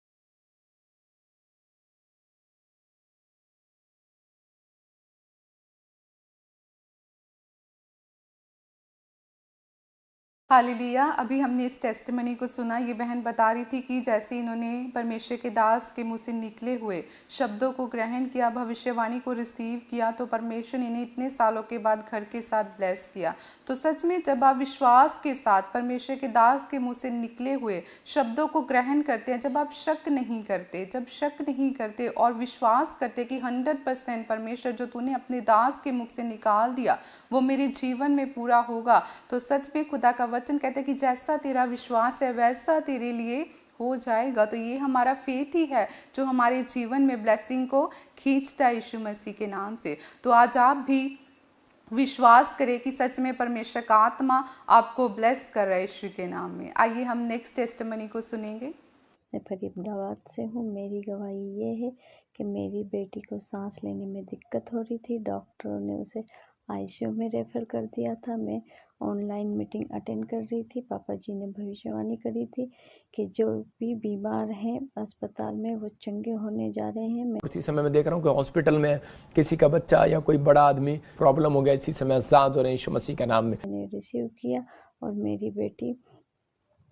हालेलुया। अभी हमने इस टेस्टिमनी को सुना। ये बहन बता रही थी कि जैसे इन्होंने परमेश्वर के दास के मुंह से निकले हुए शब्दों को ग्रहण किया, भविष्यवाणी को रिसीव किया, तो परमेश्वर ने इन्हें इतने सालों के बाद घर के साथ ब्लेस किया। तो सच में जब आप विश्वास के साथ परमेश्वर के दास के मुंह से निकले हुए शब्दों को ग्रहण करते हैं, जब आप शक नहीं करते, जब शक नहीं करते और विश्वास करते कि 100% परमेश्वर जो तूने अपने दास के मुख से निकाल दिया वो मेरे जीवन में पूरा होगा, तो सच में खुदा का वचन कहते हैं कि जैसा तेरा विश्वास है वैसा तेरे लिए हो जाएगा। तो ये हमारा फेथ ही है जो हमारे जीवन में ब्लेसिंग को खींचता है यीशु मसीह के नाम से। तो आज आप भी विश्वास करें कि सच में परमेश्वर का आत्मा आपको ब्लेस कर रहा है यीशु के नाम में। आइए हम नेक्स्ट टेस्टिमनी को सुनेंगे। मैं फरीदाबाद से हूँ। मेरी गवाही ये है कि मेरी बेटी को सांस लेने में दिक्कत हो रही थी। डॉक्टरों ने उसे आईसीयू में रेफ़र कर दिया था। मैं ऑनलाइन मीटिंग अटेंड कर रही थी। पापा जी ने भविष्यवाणी करी थी कि जो भी बीमार हैं अस्पताल में वो चंगे होने जा रहे हैं। मैं इसी समय मैं देख रहा हूँ कि हॉस्पिटल में किसी का बच्चा या कोई बड़ा आदमी प्रॉब्लम हो गया, इसी समय आज़ाद हो रहे हैं यीशु मसीह के नाम में। मैंने रिसीव किया और मेरी बेटी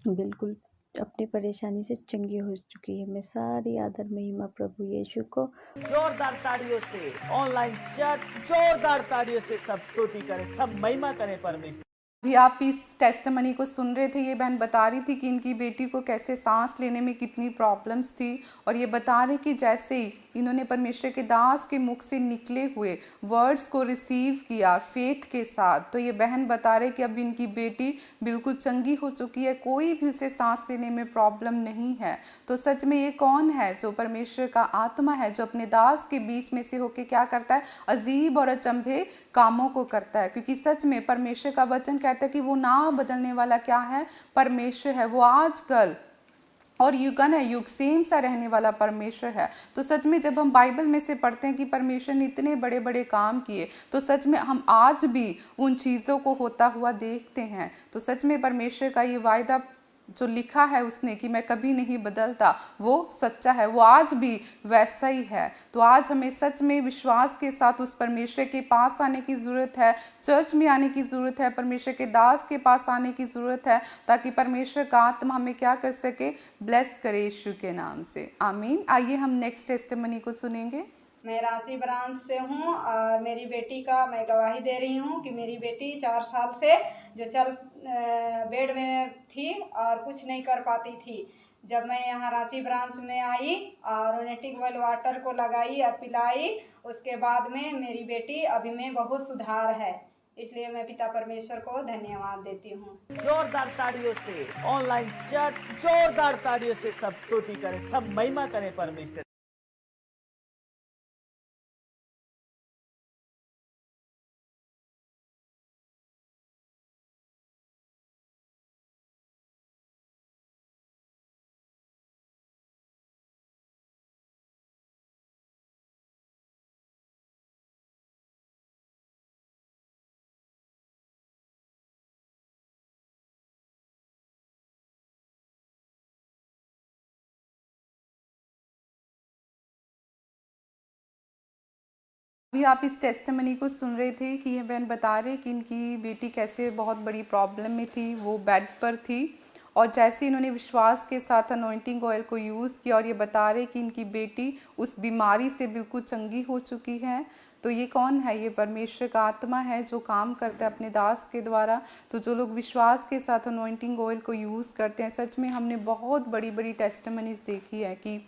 बिल्कुल अपनी परेशानी से चंगी हो चुकी है। मैं सारी आदर महिमा प्रभु यीशु को। जोरदार ताड़ियों से ऑनलाइन चर्च जोरदार ताड़ियों से सब स्तुति करें, सब महिमा करें परमेश्वर। भी आप इस टेस्टिमनी को सुन रहे थे। ये बहन बता रही थी कि इनकी बेटी को कैसे सांस लेने में कितनी प्रॉब्लम्स थी, और ये बता रही कि जैसे ही इन्होंने परमेश्वर के दास के मुख से निकले हुए वर्ड्स को रिसीव किया फेथ के साथ, तो ये बहन बता रहे कि अब इनकी बेटी बिल्कुल चंगी हो चुकी है, कोई भी उसे सांस लेने में प्रॉब्लम नहीं है। तो सच में ये कौन है जो परमेश्वर का आत्मा है, जो अपने दास के बीच में से होके क्या करता है, अजीब और अचंभे कामों को करता है। क्योंकि सच में परमेश्वर का वचन कहता है कि वो ना बदलने वाला क्या है, परमेश्वर है। वो आजकल और युगन है, युग सेम सा रहने वाला परमेश्वर है। तो सच में जब हम बाइबल में से पढ़ते हैं कि परमेश्वर ने इतने बड़े बड़े काम किए, तो सच में हम आज भी उन चीज़ों को होता हुआ देखते हैं। तो सच में परमेश्वर का ये वायदा जो लिखा है उसने कि मैं कभी नहीं बदलता, वो सच्चा है, वो आज भी वैसा ही है। तो आज हमें सच में विश्वास के साथ उस परमेश्वर के पास आने की ज़रूरत है, चर्च में आने की ज़रूरत है, परमेश्वर के दास के पास आने की ज़रूरत है, ताकि परमेश्वर का आत्मा हमें क्या कर सके, ब्लेस करे यीशु के नाम से। आमीन। आइए हम नेक्स्ट टेस्टिमनी को सुनेंगे। मैं रांची ब्रांच से हूँ और मेरी बेटी का मैं गवाही दे रही हूँ कि मेरी बेटी 4 साल से जो बेड में थी और कुछ नहीं कर पाती थी। जब मैं यहाँ रांची ब्रांच में आई और उन्हें ट्यूबवेल वाटर को लगाई और पिलाई, उसके बाद में मेरी बेटी अभी में बहुत सुधार है। इसलिए मैं पिता परमेश्वर को धन्यवाद देती हूँ। जोरदार ताड़ियों से ऑनलाइन चर्च जोरदार ताड़ियों से सब स्तुति करें, सब महिमा करें परमेश्वर। अभी आप इस टेस्टिमनी को सुन रहे थे कि ये बहन बता रहे कि इनकी बेटी कैसे बहुत बड़ी प्रॉब्लम में थी, वो बेड पर थी, और जैसे इन्होंने विश्वास के साथ अनॉइंटिंग ऑयल को यूज़ किया, और ये बता रहे कि इनकी बेटी उस बीमारी से बिल्कुल चंगी हो चुकी है। तो ये कौन है? ये परमेश्वर का आत्मा है जो काम करता है अपने दास के द्वारा। तो जो लोग विश्वास के साथ अनॉइंटिंग ऑयल को यूज़ करते हैं, सच में हमने बहुत बड़ी बड़ी टेस्टिमनीज देखी है कि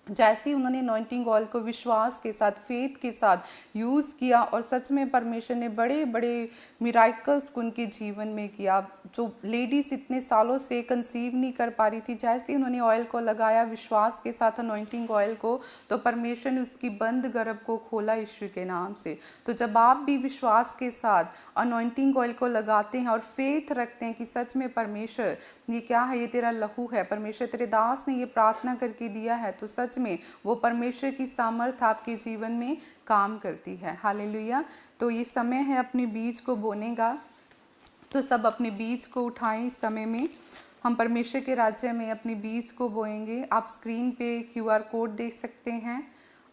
जैसे ही उन्होंने अनॉइंटिंग ऑयल को विश्वास के साथ, फेथ के साथ यूज़ किया और सच में परमेश्वर ने बड़े बड़े मिराकल्स को उनके जीवन में किया। जो लेडीज़ इतने सालों से कंसीव नहीं कर पा रही थी, जैसे ही उन्होंने ऑयल को लगाया विश्वास के साथ, अनॉइंटिंग ऑयल को, तो परमेश्वर ने उसकी बंद गर्भ को खोला यीशु के नाम से। तो जब आप भी विश्वास के साथ अनॉइंटिंग ऑयल को लगाते हैं और फेथ रखते हैं कि सच में परमेश्वर ये क्या है, ये तेरा लहू है, परमेश्वर तेरे दास ने ये प्रार्थना करके दिया है, तो सच में वो परमेश्वर की सामर्थ आपके जीवन में काम करती है। हालेलुया। तो ये समय है अपने बीज को बोने का, तो सब अपने बीज को उठाएं। इस समय में हम परमेश्वर के राज्य में अपने बीज को बोएंगे। आप स्क्रीन पे QR कोड देख सकते हैं,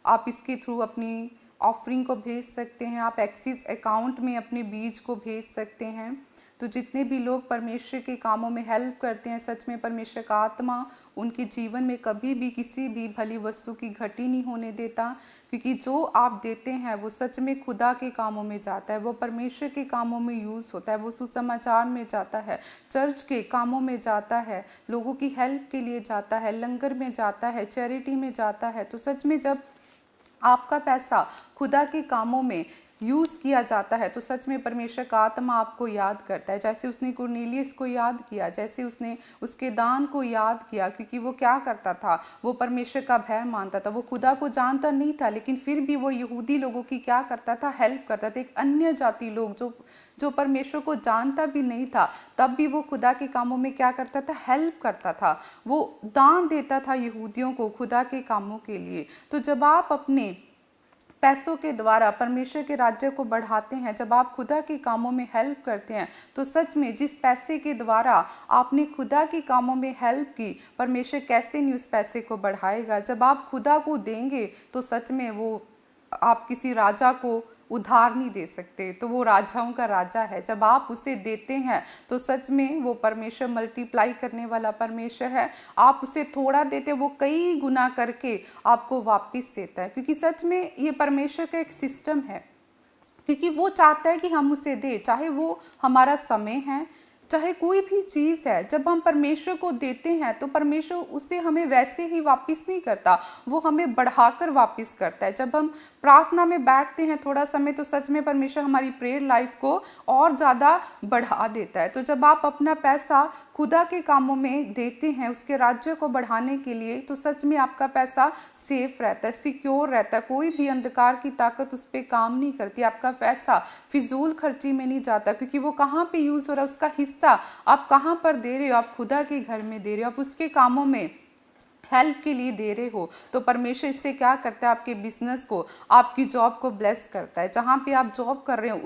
आप इसके थ्रू अपनी ऑफरिंग को भेज सकते हैं, आप एक्सिस अकाउंट में अपने बीज को भेज सकते हैं। तो जितने भी लोग परमेश्वर के कामों में हेल्प करते हैं, सच में परमेश्वर का आत्मा उनके जीवन में कभी भी किसी भी भली वस्तु की घटी नहीं होने देता, क्योंकि जो आप देते हैं वो सच में खुदा के कामों में जाता है, वो परमेश्वर के कामों में यूज़ होता है, वो सुसमाचार में जाता है, चर्च के कामों में जाता है, लोगों की हेल्प के लिए जाता है, लंगर में जाता है, चैरिटी में जाता है। तो सच में जब आपका पैसा खुदा के कामों में यूज़ किया जाता है तो सच में परमेश्वर का आत्मा आपको याद करता है। जैसे उसने कुरनेलियस को याद किया, जैसे उसने उसके दान को याद किया, क्योंकि वो क्या करता था, वो परमेश्वर का भय मानता था, वो खुदा को जानता नहीं था, लेकिन फिर भी वो यहूदी लोगों की क्या करता था, हेल्प करता था। एक अन्य जाति लोग जो परमेश्वर को जानता भी नहीं था, तब भी वो खुदा के कामों में क्या करता था, हेल्प करता था, वो दान देता था यहूदियों को खुदा के कामों के लिए। तो जब आप अपने पैसों के द्वारा परमेश्वर के राज्य को बढ़ाते हैं, जब आप खुदा के कामों में हेल्प करते हैं, तो सच में जिस पैसे के द्वारा आपने खुदा के कामों में हेल्प की, परमेश्वर कैसे नहीं उस पैसे को बढ़ाएगा। जब आप खुदा को देंगे तो सच में वो, आप किसी राजा को उधार नहीं दे सकते, तो वो राजाओं का राजा है। जब आप उसे देते हैं तो सच में वो परमेश्वर मल्टीप्लाई करने वाला परमेश्वर है। आप उसे थोड़ा देते, वो कई गुना करके आपको वापस देता है, क्योंकि सच में ये परमेश्वर का एक सिस्टम है, क्योंकि वो चाहता है कि हम उसे दें, चाहे वो हमारा समय है, चाहे कोई भी चीज़ है। जब हम परमेश्वर को देते हैं तो परमेश्वर उसे हमें वैसे ही वापस नहीं करता, वो हमें बढ़ाकर वापस करता है। जब हम प्रार्थना में बैठते हैं थोड़ा समय, तो सच में परमेश्वर हमारी प्रेयर लाइफ को और ज़्यादा बढ़ा देता है। तो जब आप अपना पैसा खुदा के कामों में देते हैं उसके राज्य को बढ़ाने के लिए, तो सच में आपका पैसा सेफ रहता है, सिक्योर रहता है, कोई भी अंधकार की ताकत उस पर काम नहीं करती। आपका पैसा फिजूल खर्ची में नहीं जाता, क्योंकि वो कहाँ पे यूज़ हो रहा है, उसका हिस्सा आप कहाँ पर दे रहे हो, आप खुदा के घर में दे रहे हो, आप उसके कामों में हेल्प के लिए दे रहे हो। तो परमेश्वर इससे क्या करता है, आपके बिजनेस को, आपकी जॉब को ब्लेस करता है। जहाँ पे आप जॉब कर रहे हो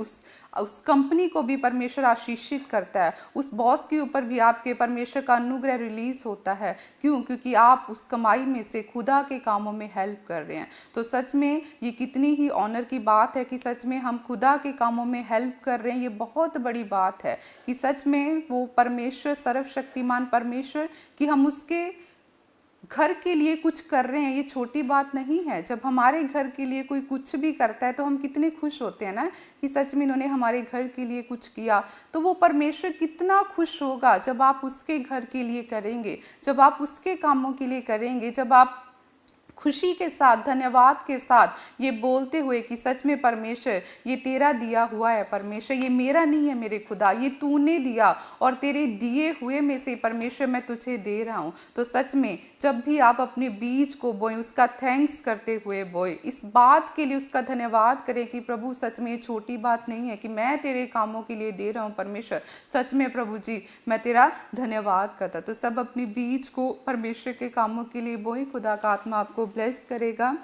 उस कंपनी को भी परमेश्वर आशीषित करता है, उस बॉस के ऊपर भी आपके परमेश्वर का अनुग्रह रिलीज होता है। क्यों? क्योंकि आप उस कमाई में से खुदा के कामों में हेल्प कर रहे हैं। तो सच में ये कितनी ही ऑनर की बात है कि सच में हम खुदा के कामों में हेल्प कर रहे हैं। ये बहुत बड़ी बात है कि सच में वो परमेश्वर, सर्वशक्तिमान परमेश्वर, कि हम उसके घर के लिए कुछ कर रहे हैं, ये छोटी बात नहीं है। जब हमारे घर के लिए कोई कुछ भी करता है तो हम कितने खुश होते हैं ना, कि सच में इन्होंने हमारे घर के लिए कुछ किया। तो वो परमेश्वर कितना खुश होगा जब आप उसके घर के लिए करेंगे, जब आप उसके कामों के लिए करेंगे, जब आप खुशी के साथ, धन्यवाद के साथ ये बोलते हुए कि सच में परमेश्वर ये तेरा दिया हुआ है, परमेश्वर ये मेरा नहीं है मेरे खुदा, ये तूने दिया और तेरे दिए हुए में से परमेश्वर मैं तुझे दे रहा हूँ। तो सच में जब भी आप अपने बीज को बोएं, उसका थैंक्स करते हुए बोएं, इस बात के लिए उसका धन्यवाद करें कि प्रभु सच में ये छोटी बात नहीं है कि मैं तेरे कामों के लिए दे रहा हूँ परमेश्वर, सच में प्रभु जी मैं तेरा धन्यवाद करता। तो सब अपने बीज को परमेश्वर के कामों के लिए बोएं, खुदा का आत्मा आपको ब्लेस करेगा।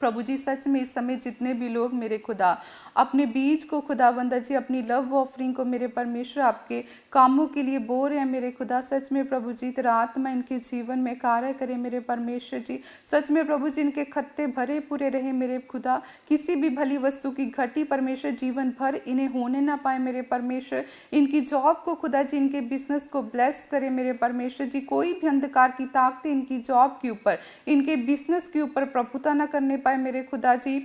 प्रभु जी सच में इस समय जितने भी लोग मेरे खुदा अपने बीज को, खुदावंद जी अपनी लव ऑफरिंग को मेरे परमेश्वर आपके कामों के लिए बो रहे हैं मेरे खुदा, सच में प्रभु जी तेरा आत्मा इनके जीवन में कार्य करे मेरे परमेश्वर जी। सच में प्रभु जी इनके खत्ते भरे पूरे रहे मेरे खुदा, किसी भी भली वस्तु की घटी परमेश्वर जीवन भर इन्हें होने ना पाए मेरे परमेश्वर। इनकी जॉब को खुदा जी, इनके बिजनेस को ब्लेस करे मेरे परमेश्वर जी। कोई भी अंधकार की ताकतें इनकी जॉब के ऊपर, इनके बिजनेस के ऊपर प्रभुता न करने पाए मेरे खुदा जी।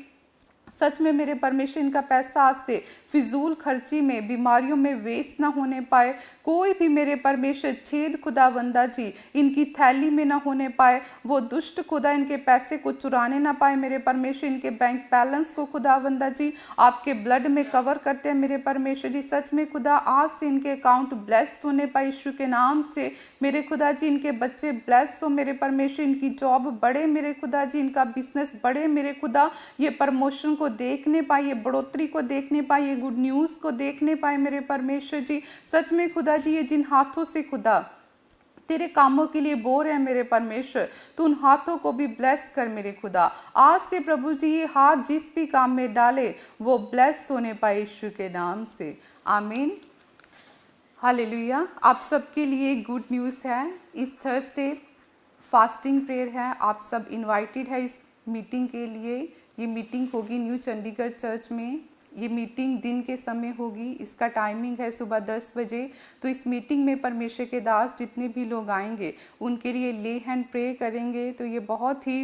सच में मेरे परमेश्वर इनका पैसा आज से फिजूल खर्ची में, बीमारियों में वेस्ट ना होने पाए। कोई भी मेरे परमेश्वर छेद खुदावंदा जी इनकी थैली में ना होने पाए। वो दुष्ट खुदा इनके पैसे को चुराने ना पाए। मेरे परमेश्वर इनके बैंक बैलेंस को खुदावंदा जी आपके ब्लड में कवर करते हैं। मेरे परमेश्वर जी सच में खुदा आज से इनके अकाउंट ब्लेस्ड होने पाए यीशु के नाम से। मेरे खुदा जी इनके बच्चे ब्लेस्ड हो। मेरे परमेश्वर इनकी जॉब बढ़े। मेरे खुदा जी इनका बिजनेस बढ़े। मेरे खुदा ये प्रमोशन को देखने पाए, ये बढ़ोतरी को देखने पाए, ये गुड न्यूज़ को देखने पाए। मेरे परमेश्वर जी सच में खुदा जी ये जिन हाथों से खुदा तेरे कामों के लिए बोर है मेरे परमेश्वर, तू उन हाथों को भी ब्लेस कर मेरे खुदा। आज से प्रभु जी ये हाथ जिस भी काम में डाले वो ब्लेस होने पाए यीशु के नाम से, आमीन, हालेलुया। आप सबके लिए गुड न्यूज़ है। इस थर्सडे फास्टिंग प्रेयर है। आप सब इनवाइटेड है इस मीटिंग के लिए। ये मीटिंग होगी न्यू चंडीगढ़ चर्च में। ये मीटिंग दिन के समय होगी। इसका टाइमिंग है सुबह 10 बजे। तो इस मीटिंग में परमेश्वर के दास जितने भी लोग आएंगे उनके लिए ले हैंड प्रे करेंगे। तो ये बहुत ही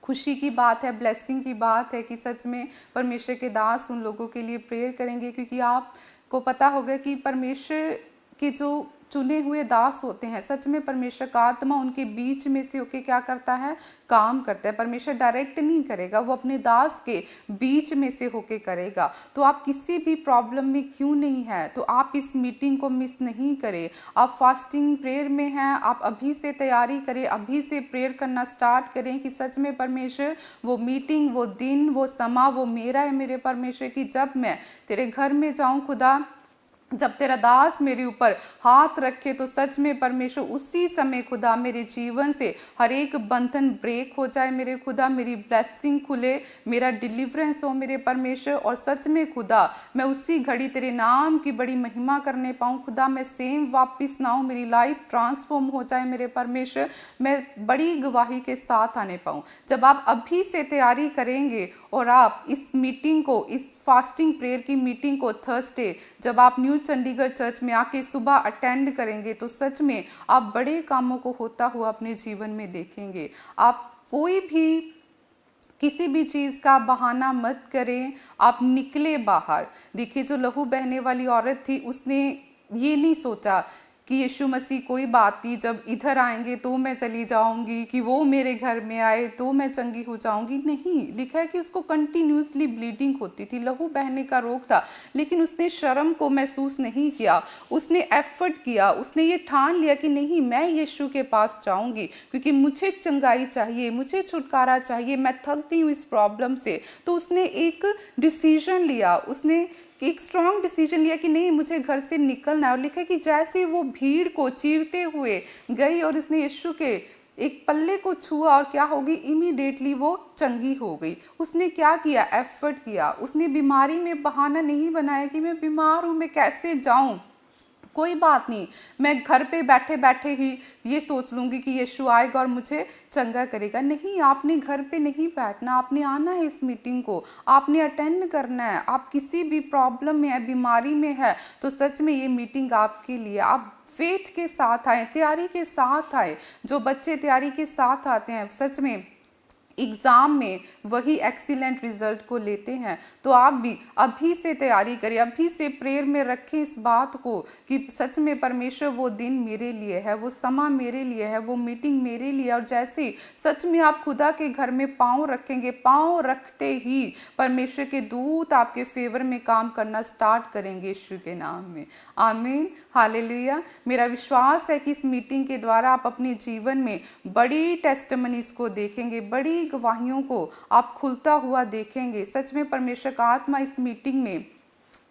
खुशी की बात है, ब्लेसिंग की बात है कि सच में परमेश्वर के दास उन लोगों के लिए प्रेयर करेंगे, क्योंकि आपको पता होगा कि परमेश्वर के जो चुने हुए दास होते हैं, सच में परमेश्वर का आत्मा उनके बीच में से होके क्या करता है, काम करता है। परमेश्वर डायरेक्ट नहीं करेगा, वो अपने दास के बीच में से होके करेगा। तो आप किसी भी प्रॉब्लम में क्यों नहीं है तो आप इस मीटिंग को मिस नहीं करें। आप फास्टिंग प्रेयर में हैं, आप अभी से तैयारी करें, अभी से प्रेयर करना स्टार्ट करें कि सच में परमेश्वर वो मीटिंग, वो दिन, वो समा वो मेरा है मेरे परमेश्वर की। जब मैं तेरे घर में जाऊं खुदा, जब तेरा दास मेरे ऊपर हाथ रखे तो सच में परमेश्वर उसी समय खुदा मेरे जीवन से हर एक बंधन ब्रेक हो जाए मेरे खुदा, मेरी ब्लेसिंग खुले, मेरा डिलीवरेंस हो मेरे परमेश्वर। और सच में खुदा मैं उसी घड़ी तेरे नाम की बड़ी महिमा करने पाऊँ खुदा। मैं सेम वापस ना हो, मेरी लाइफ ट्रांसफॉर्म हो जाए मेरे परमेश्वर, मैं बड़ी गवाही के साथ आने पाऊँ। जब आप अभी से तैयारी करेंगे और आप इस मीटिंग को, इस फास्टिंग प्रेयर की मीटिंग को थर्सडे जब आप न्यू चंडीगढ़ चर्च में आके सुबह अटेंड करेंगे तो सच में आप बड़े कामों को होता हुआ अपने जीवन में देखेंगे। आप कोई भी किसी भी चीज़ का बहाना मत करें, आप निकले बाहर। देखिए जो लहू बहने वाली औरत थी उसने ये नहीं सोचा कि यीशु मसीह कोई बात नहीं, जब इधर आएंगे तो मैं चली जाऊंगी, कि वो मेरे घर में आए तो मैं चंगी हो जाऊंगी। नहीं, लिखा है कि उसको कंटिन्यूसली ब्लीडिंग होती थी, लहू बहने का रोग था, लेकिन उसने शर्म को महसूस नहीं किया। उसने एफर्ट किया, उसने ये ठान लिया कि नहीं मैं यीशु के पास जाऊंगी क्योंकि मुझे चंगाई चाहिए, मुझे छुटकारा चाहिए, मैं थक गई हूँ इस प्रॉब्लम से। तो उसने एक डिसीजन लिया, उसने एक स्ट्रॉन्ग डिसीजन लिया कि नहीं मुझे घर से निकलना है। और लिखा है कि जैसे वो भीड़ को चीरते हुए गई और उसने यीशु के एक पल्ले को छुआ और क्या होगी, इमीडिएटली वो चंगी हो गई। उसने क्या किया, एफर्ट किया। उसने बीमारी में बहाना नहीं बनाया कि मैं बीमार हूँ, मैं कैसे जाऊँ, कोई बात नहीं, मैं घर पे बैठे बैठे ही ये सोच लूँगी कि यीशु आएगा और मुझे चंगा करेगा। नहीं, आपने घर पे नहीं बैठना, आपने आना है इस मीटिंग को, आपने अटेंड करना है। आप किसी भी प्रॉब्लम में है, बीमारी में है तो सच में ये मीटिंग आपके लिए। आप फेथ के साथ आए, तैयारी के साथ आए। जो बच्चे तैयारी के साथ आते हैं सच में एग्ज़ाम में वही एक्सीलेंट रिजल्ट को लेते हैं। तो आप भी अभी से तैयारी करें, अभी से प्रेयर में रखें इस बात को कि सच में परमेश्वर वो दिन मेरे लिए है, वो समा मेरे लिए है, वो मीटिंग मेरे लिए। और जैसे सच में आप खुदा के घर में पाँव रखेंगे, पाँव रखते ही परमेश्वर के दूत आपके फेवर में काम करना स्टार्ट करेंगे यीशु के नाम में, आमीन, हालेलुया। मेरा विश्वास है कि इस मीटिंग के द्वारा आप अपने जीवन में बड़ी टेस्टिमनीज को देखेंगे, बड़ी गवाहियों को आप खुलता हुआ देखेंगे। सच में परमेश्वर का आत्मा इस मीटिंग में,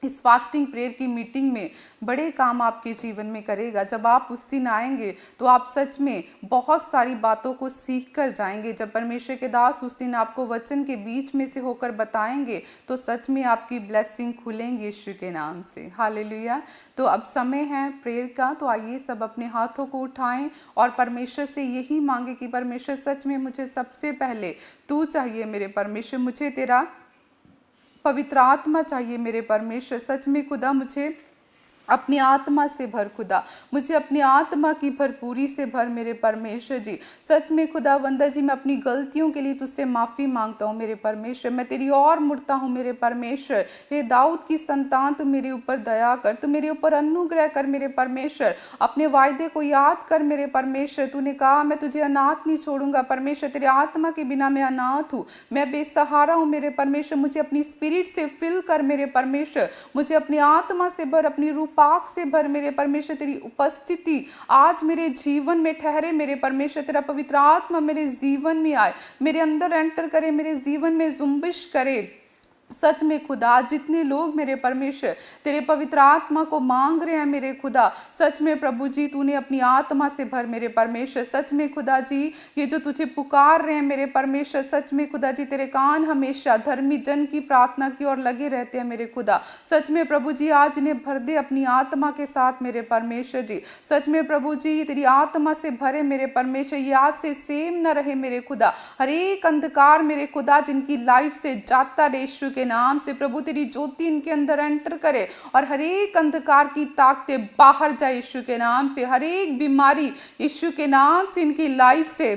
इस फास्टिंग प्रेयर की मीटिंग में बड़े काम आपके जीवन में करेगा। जब आप उस दिन आएंगे तो आप सच में बहुत सारी बातों को सीख कर जाएंगे। जब परमेश्वर के दास उस दिन आपको वचन के बीच में से होकर बताएंगे तो सच में आपकी ब्लेसिंग खुलेंगी यीशु के नाम से, हालेलुया। तो अब समय है प्रेयर का, तो आइए सब अपने हाथों को उठाएं और परमेश्वर से यही मांगे कि परमेश्वर सच में मुझे सबसे पहले तू चाहिए मेरे परमेश्वर, मुझे तेरा पवित्र आत्मा चाहिए मेरे परमेश्वर। सच में खुदा मुझे अपनी आत्मा से भर खुदा, मुझे अपनी आत्मा की भरपूरी से भर मेरे परमेश्वर जी। सच में खुदा वंदा जी, मैं अपनी गलतियों के लिए तुझसे माफ़ी मांगता हूँ मेरे परमेश्वर। मैं तेरी ओर मुड़ता हूँ मेरे परमेश्वर। हे दाऊद की संतान, तू मेरे ऊपर दया कर, तू मेरे ऊपर अनुग्रह कर मेरे परमेश्वर। अपने वायदे को याद कर मेरे परमेश्वर। तूने कहा मैं तुझे अनाथ नहीं छोड़ूंगा परमेश्वर। तेरे आत्मा के बिना मैं अनाथ हूँ, मैं बेसहारा हूँ मेरे परमेश्वर। मुझे अपनी स्पिरिट से फिल कर मेरे परमेश्वर। मुझे अपनी आत्मा से भर, अपनी रूह पाक से भर मेरे परमेश्वर। तेरी उपस्थिति आज मेरे जीवन में ठहरे मेरे परमेश्वर। तेरा पवित्र आत्मा मेरे जीवन में आए, मेरे अंदर एंटर करे, मेरे जीवन में जुम्बिश करे। सच में खुदा, जितने लोग मेरे परमेश्वर तेरे पवित्र आत्मा को मांग रहे हैं मेरे खुदा, सच में प्रभु जी तूने अपनी आत्मा से भर मेरे परमेश्वर। सच में खुदा जी, ये जो तुझे पुकार रहे हैं मेरे परमेश्वर, सच में खुदा जी तेरे कान हमेशा धर्मी जन की प्रार्थना की ओर लगे रहते हैं मेरे खुदा। सच में प्रभु जी आज इन्हें भर दे अपनी आत्मा के साथ मेरे परमेश्वर जी। सच में प्रभु जी तेरी आत्मा से भरे मेरे परमेश्वर। ये आज से सेम न रहे मेरे खुदा। हर एक अंधकार मेरे खुदा जिनकी लाइफ से जाता रहे यीशु के नाम से। प्रभु तेरी ज्योति इनके अंदर एंटर करे और हर एक अंधकार की ताकतें बाहर जाए यीशु के नाम से। हर एक बीमारी यीशु के नाम से इनकी लाइफ से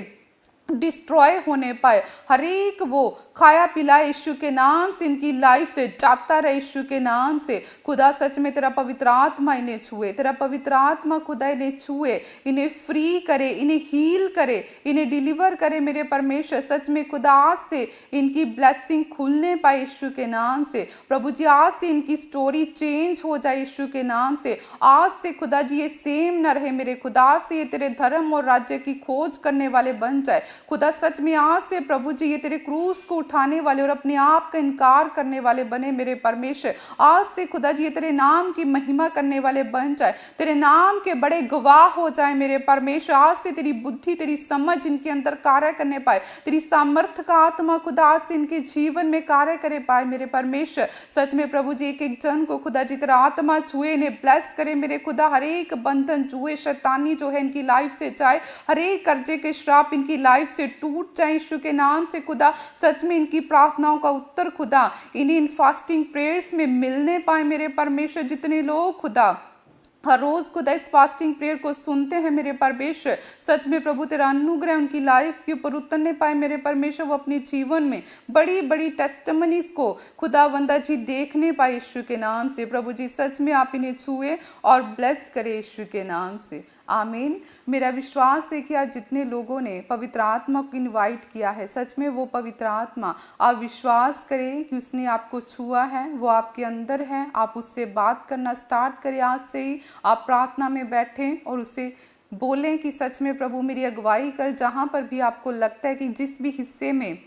डिस्ट्रॉय होने पाए। हर एक वो खाया पिलाए यीशु के नाम से इनकी लाइफ से जाता रहे यीशु के नाम से। खुदा सच में तेरा पवित्र आत्मा इन्हें छुए, तेरा पवित्र आत्मा खुदा इन्हें छुए, इन्हें फ्री करे, इन्हें हील करे, इन्हें डिलीवर करे मेरे परमेश्वर। सच में खुदा आज से इनकी ब्लेसिंग खुलने पाए यीशु के नाम से। प्रभु जी आज से इनकी स्टोरी चेंज हो जाए यीशु के नाम से। आज से खुदा जी ये सेम न रहे मेरे खुदा। आज से ये तेरे धर्म और राज्य की खोज करने वाले बन जाए खुदा। सच में आज से प्रभु जी ये तेरे क्रूस को उठाने वाले और अपने आप का इनकार करने वाले बने मेरे परमेश्वर। आज से खुदा जी ये तेरे नाम की महिमा करने वाले बन जाए, तेरे नाम के बड़े गवाह हो जाए मेरे परमेश्वर। आज से तेरी बुद्धि, तेरी समझ इनके अंदर कार्य करने पाए, तेरी सामर्थ्य का आत्मा खुदा आज से इनके जीवन में कार्य करे पाए मेरे परमेश्वर। सच में प्रभु जी एक एक जन को खुदा जी तेरा आत्मा छुए, इन्हें ब्लेस करे मेरे खुदा। हर एक बंधन जुए शैतानी जो है इनकी लाइफ से जाए, हर एक कर्जे के श्राप इनकी लाइफ से टूट जाए यीशु के नाम से खुदा। सच में इनकी प्रार्थनाओं का उत्तर खुदा इन्हें इन फास्टिंग प्रेयर्स में मिलने पाए मेरे परमेश्वर। जितने लोग खुदा हर रोज खुदा इस फास्टिंग प्रेयर को सुनते हैं मेरे परमेश्वर, सच में प्रभु तेरा अनुग्रह उनकी लाइफ के ऊपर उतरने पाए मेरे परमेश्वर। वो अपने जीवन में बड़ी बड़ी टेस्टिमनीज को खुदा वंदा जी देखने पाए यीशु के नाम से। प्रभु जी सच में आप इन्हें छुए और ब्लेस करे यीशु के नाम से, आमीन। मेरा विश्वास है कि आज जितने लोगों ने पवित्र आत्मा को इनवाइट किया है, सच में वो पवित्र आत्मा, आप विश्वास करें कि उसने आपको छुआ है, वो आपके अंदर है। आप उससे बात करना स्टार्ट करें आज से ही। आप प्रार्थना में बैठें और उसे बोलें कि सच में प्रभु मेरी अगुवाई कर। जहाँ पर भी आपको लगता है कि जिस भी हिस्से में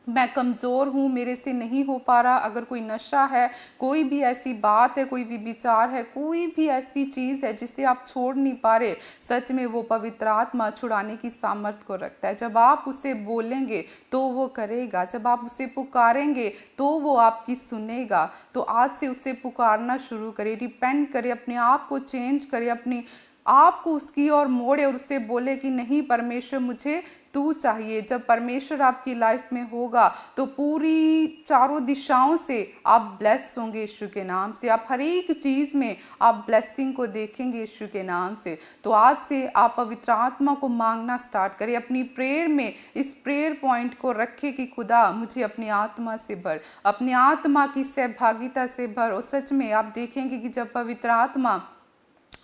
मैं कमज़ोर हूँ, मेरे से नहीं हो पा रहा, अगर कोई नशा है, कोई भी ऐसी बात है, कोई भी विचार है, कोई भी ऐसी चीज़ है जिसे आप छोड़ नहीं पा रहे, सच में वो पवित्र आत्मा छुड़ाने की सामर्थ्य को रखता है। जब आप उसे बोलेंगे तो वो करेगा, जब आप उसे पुकारेंगे तो वो आपकी सुनेगा। तो आज से उसे पुकारना शुरू करें, रिपेंट करें, अपने आप को चेंज करें, अपनी आपको उसकी ओर मोड़े और उससे बोले कि नहीं परमेश्वर मुझे तू चाहिए। जब परमेश्वर आपकी लाइफ में होगा तो पूरी चारों दिशाओं से आप ब्लेस होंगे यीशु के नाम से। आप हर एक चीज़ में आप ब्लेसिंग को देखेंगे यीशु के नाम से। तो आज से आप पवित्र आत्मा को मांगना स्टार्ट करें। अपनी प्रेयर में इस प्रेयर पॉइंट को रखें कि खुदा मुझे अपनी आत्मा से भर, अपनी आत्मा की सहभागिता से भर। और सच में आप देखेंगे कि जब पवित्र आत्मा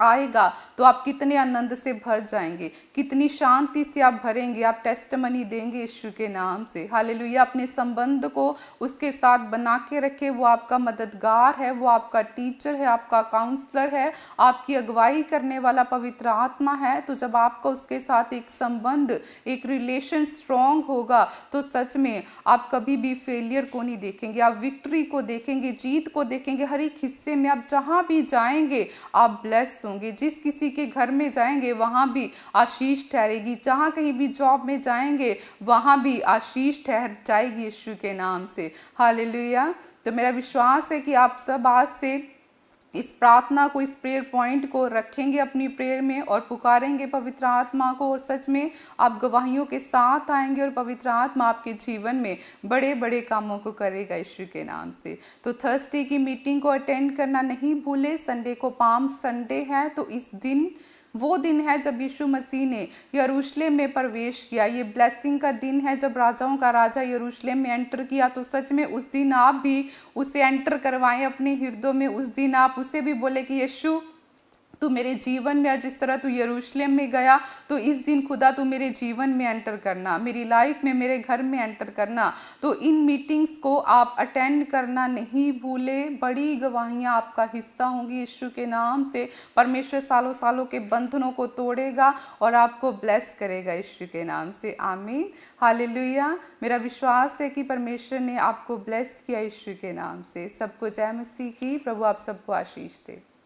आएगा तो आप कितने आनंद से भर जाएंगे, कितनी शांति से आप भरेंगे, आप टेस्टमनी देंगे यीशु के नाम से। हालेलुया। अपने संबंध को उसके साथ बना के रखें। वो आपका मददगार है, वो आपका टीचर है, आपका काउंसलर है, आपकी अगुवाई करने वाला पवित्र आत्मा है। तो जब आपका उसके साथ एक संबंध, एक रिलेशन स्ट्रॉन्ग होगा तो सच में आप कभी भी फेलियर को नहीं देखेंगे, आप विक्ट्री को देखेंगे, जीत को देखेंगे। हर एक हिस्से में आप जहाँ भी जाएंगे आप ब्लेस होंगे। जिस किसी के घर में जाएंगे वहाँ भी आशीष ठहरेगी, जहाँ कहीं भी जॉब में जाएंगे वहाँ भी आशीष ठहर जाएगी यीशु के नाम से। हालेलुया। तो मेरा विश्वास है कि आप सब आज से इस प्रार्थना को, इस प्रेयर पॉइंट को रखेंगे अपनी प्रेयर में और पुकारेंगे पवित्र आत्मा को, और सच में आप गवाहियों के साथ आएंगे और पवित्र आत्मा आपके जीवन में बड़े बड़े कामों को करेगा यीशु के नाम से। तो थर्सडे की मीटिंग को अटेंड करना नहीं भूले। संडे को पाम संडे है, तो इस दिन वो दिन है जब यीशु मसीह ने यरूशलेम में प्रवेश किया। ये ब्लेसिंग का दिन है जब राजाओं का राजा यरूशलेम में एंटर किया। तो सच में उस दिन आप भी उसे एंटर करवाएं अपने हृदय में। उस दिन आप उसे भी बोले कि यीशु तू मेरे जीवन में, जिस तरह तू यरूशलेम में गया, तो इस दिन खुदा तू मेरे जीवन में एंटर करना, मेरी लाइफ में, मेरे घर में एंटर करना। तो इन मीटिंग्स को आप अटेंड करना नहीं भूले। बड़ी गवाहियाँ आपका हिस्सा होंगी यीशु के नाम से। परमेश्वर सालों सालों के बंधनों को तोड़ेगा और आपको ब्लेस करेगा यीशु के नाम से। आमीन, हालेलुया। मेरा विश्वास है कि परमेश्वर ने आपको ब्लेस किया यीशु के नाम से। सबको जय मसीह की। प्रभु आप सबको आशीष दे।